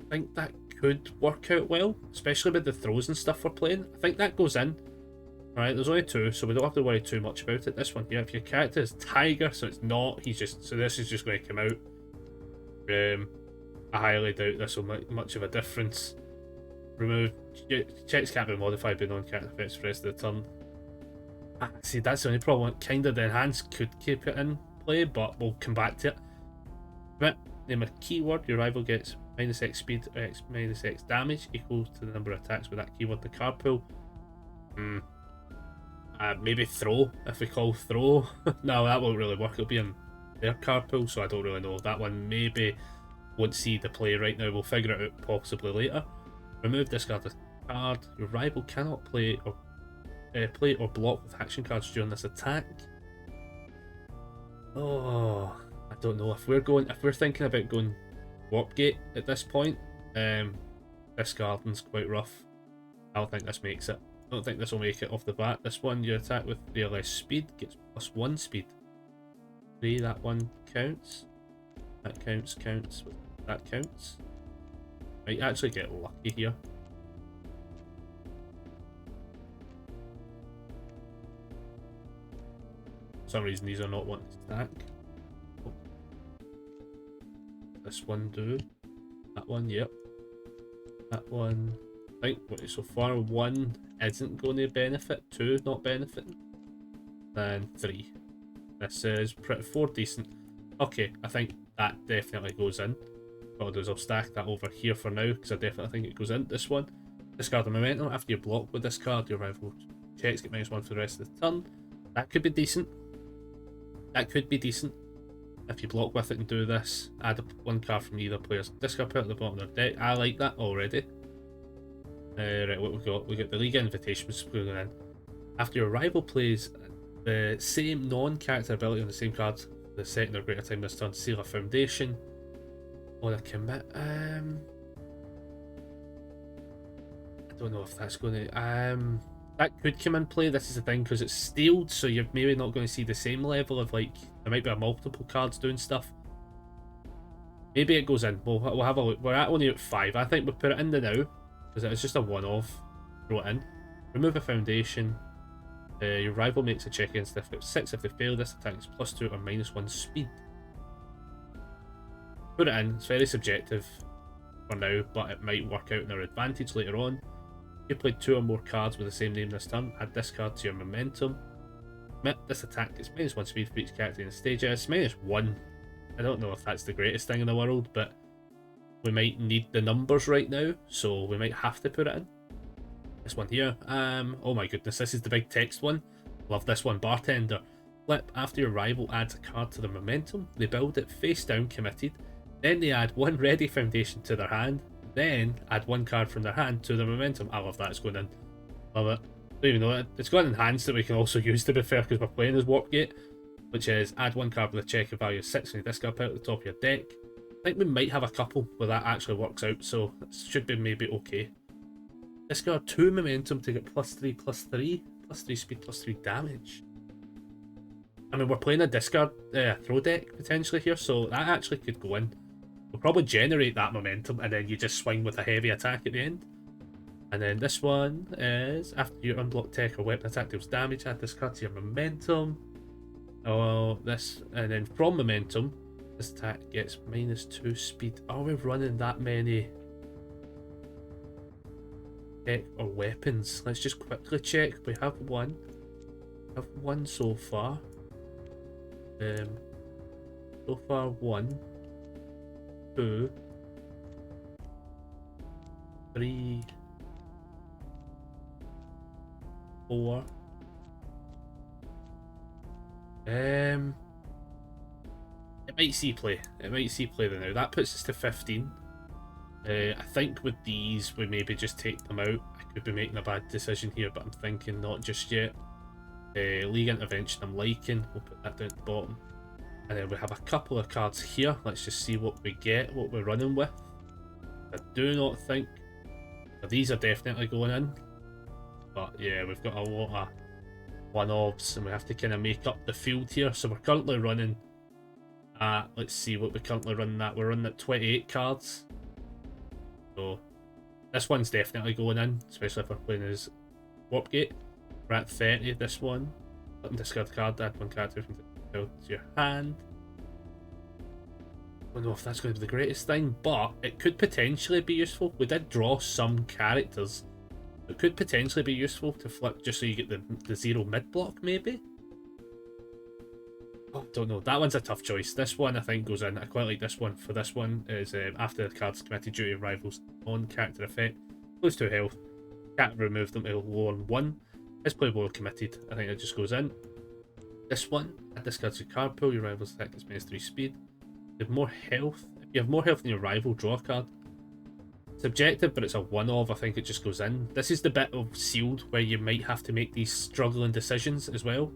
I think that could work out well, especially with the throws and stuff we're playing. I think that goes in. Alright, there's only 2, so we don't have to worry too much about it. This one here, if your character is Tiger, so it's not, so this is just going to come out. I highly doubt this will make much of a difference. Remove, checks can't be modified by non-character effects for the rest of the turn. See, that's the only problem. Kinda the enhance could keep it in play, but we'll come back to it. Right, name a keyword. Your rival gets -X speed or X -X damage equal to the number of attacks with that keyword. The card pool. Maybe throw, if we call throw. No, that won't really work. It'll be in their card pool, so I don't really know. That one maybe won't see the play right now. We'll figure it out possibly later. Remove discard a card. Your rival cannot play or block with action cards during this attack. Oh, I don't know. If we're thinking about going Warp Gate at this point, discarding's quite rough. I don't think this makes it. I don't think this will make it off the bat. This one, you attack with 3 less speed, gets +1 speed. 3, that one counts. That counts. That counts. Might actually get lucky here. For some reason these are not one to stack. Oh. This one do. That one, yep. That one. I think so far 1 isn't going to benefit, 2 not benefiting, and 3. This is 4 decent. Okay, I think that definitely goes in. What I'll do is I'll stack that over here for now, because I definitely think it goes in. This one, discard a momentum. After you block with this card, your rival checks get -1 for the rest of the turn. That could be decent. If you block with it and do this, add 1 card from either player's discard pile at the bottom of their deck. I like that already. Right, what we got? We got the League Invitation going in. After your rival plays the same non-character ability on the same card, the second or greater time this turn, seal a foundation on a commit. I don't know if that's going to. That could come in play. This is the thing, because it's sealed, so you're maybe not going to see the same level of, like, there might be multiple cards doing stuff. Maybe it goes in. We'll have a look. We're only at 5. I think we'll put it in the now, because it's just a one-off. Throw it in. Remove a foundation. Your rival makes a check against difficult 6. If they fail, this attack is +2 or -1 speed. Put it in. It's very subjective for now, but it might work out in our advantage later on. If you played 2 or more cards with the same name this turn, add this card to your momentum. This attack is -1 speed for each character in the stage. It's -1. I don't know if that's the greatest thing in the world, but we might need the numbers right now, so we might have to put it in. This one here. Oh my goodness, this is the big text one. Love this one. Bartender. Flip. After your rival adds a card to their momentum, they build it face down committed. Then they add 1 ready foundation to their hand. Then add 1 card from their hand to their momentum. I love that. It's going in. Love it. Don't even know it. It's got an enhance that we can also use, to be fair, because we're playing as Warp Gate, which is add 1 card with a check of value of 6 and you discard pile at the top of your deck. I think we might have a couple where that actually works out, so it should be maybe okay. Discard 2 momentum to get +3/+3, +3 speed, +3 damage. I mean, we're playing a discard throw deck potentially here, so that actually could go in. We'll probably generate that momentum and then you just swing with a heavy attack at the end. And then this one is after you unblock tech or weapon attack deals damage, add this card to your momentum. Oh, this, and then from momentum, this attack gets -2 speed. Are we running that many tech or weapons? Let's just quickly check. We have one. Have one so far. So far 1, 2, 3, 4. It might see play. It might see play now. That puts us to 15. I think with these, we maybe just take them out. I could be making a bad decision here, but I'm thinking not just yet. League Intervention I'm liking. We'll put that down at the bottom. And then we have a couple of cards here. Let's just see what we get, what we're running with. I do not think... These are definitely going in. But yeah, we've got a lot of one-offs and we have to kind of make up the field here. So we're currently running at... Let's see what we're currently running at. We're running at 28 cards. So this one's definitely going in, especially if we're playing as Warpgate. We're at 30, this one. Let me discard card, add one character from to your hand. I don't know if that's going to be the greatest thing, but it could potentially be useful. We did draw some characters. It could potentially be useful to flip just so you get the 0 mid block, maybe? Oh, don't know. That one's a tough choice. This one I think goes in. I quite like this one. For this one is after the card's committed duty rivals on character effect. Lose 2 health. Can't remove them to lower 1. It's playable or committed. I think it just goes in. This one, it discards your card pool. Your rival's attack gets -3 speed. You have more health. If you have more health than your rival, draw a card. It's objective, but it's a one-off. I think it just goes in. This is the bit of sealed where you might have to make these struggling decisions as well.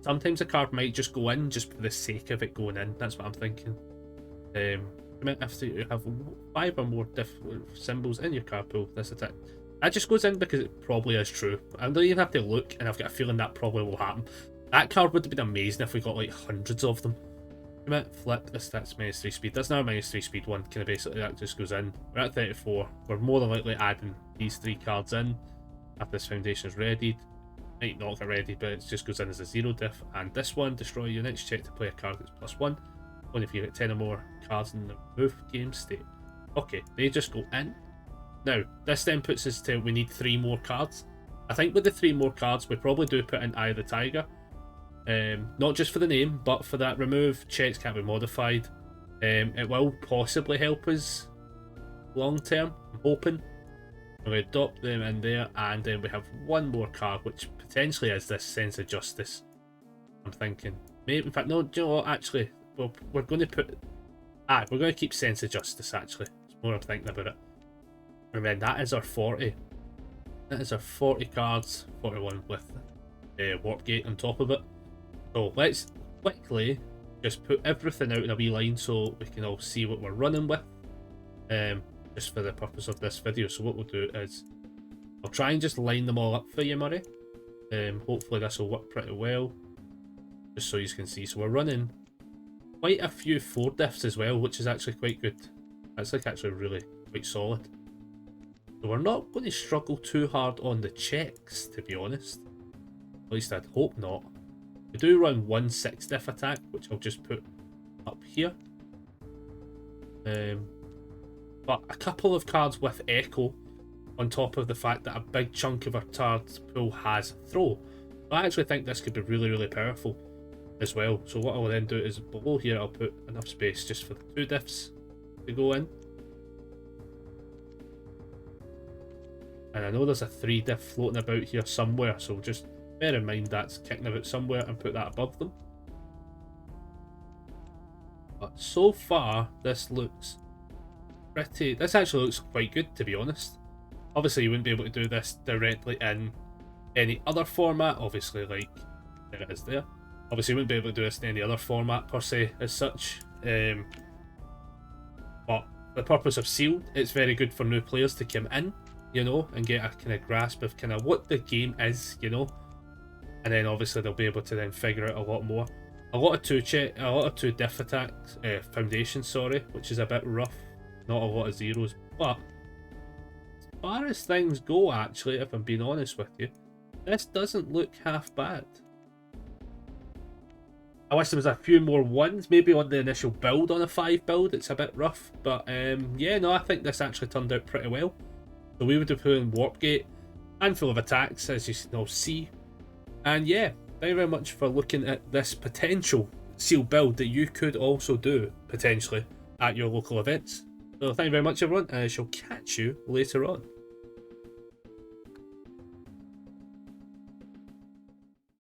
Sometimes a card might just go in just for the sake of it going in. That's what I'm thinking. You might have to have 5 or more different symbols in your card pool. This attack. That just goes in because it probably is true. I don't even have to look, and I've got a feeling that probably will happen. That card would have been amazing if we got like hundreds of them. You might flip this, that's -3 speed. That's now a -3 speed one. Kind of basically that just goes in. We're at 34. We're more than likely adding these 3 cards in after this foundation is readied. Might not get ready, but it just goes in as a 0 diff. And this one, destroy units, check to play a card that's +1. Only if you hit 10 or more cards in the remove game state. Okay, they just go in. Now, this then puts us to, we need 3 more cards. I think with the 3 more cards, we probably do put in Eye of the Tiger. Not just for the name, but for that remove, checks can't be modified. It will possibly help us long term, I'm hoping. I'm going to adopt them in there, and then we have one more card, which potentially is this Sense of Justice. I'm thinking. Maybe, in fact, no, do you know what, actually, we're going to put... we're going to keep Sense of Justice, actually. It's more I'm thinking about it. And then that is our 40. That is our 40 cards, 41 with Warpgate on top of it. So let's quickly just put everything out in a wee line so we can all see what we're running with. Just for the purpose of this video. So what we'll do is, I'll try and just line them all up for you, Murray. Hopefully this will work pretty well. Just so you can see. So we're running quite a few 4 diffs as well, which is actually quite good. That's like actually really quite solid. So we're not going to struggle too hard on the checks, to be honest. At least I'd hope not. We do run 1 6 diff attack, which I'll just put up here. But a couple of cards with Echo, on top of the fact that a big chunk of our cards pool has Throw. I actually think this could be really, really powerful as well. So what I'll then do is below here I'll put enough space just for the 2 diffs to go in. And I know there's a 3 diff floating about here somewhere, so just bear in mind that's kicking about somewhere and put that above them. But so far, this looks pretty... This actually looks quite good, to be honest. Obviously, you wouldn't be able to do this directly in any other format, obviously, like, there it is there. Obviously, you wouldn't be able to do this in any other format, per se, as such. But for the purpose of Sealed, it's very good for new players to come in, you know, and get a kind of grasp of kind of what the game is, you know. And then obviously they'll be able to then figure out a lot more. A lot of 2 diff attacks, foundations, sorry, which is a bit rough. Not a lot of zeros, but as far as things go, actually, if I'm being honest with you, this doesn't look half bad. I wish there was a few more ones, maybe on the initial build on a 5 build, it's a bit rough. But yeah, no, I think this actually turned out pretty well. So we would have put in Warp Gate, handful of attacks, as you can all see. And yeah, thank you very much for looking at this potential seal build that you could also do, potentially, at your local events. So thank you very much, everyone, and I shall catch you later on.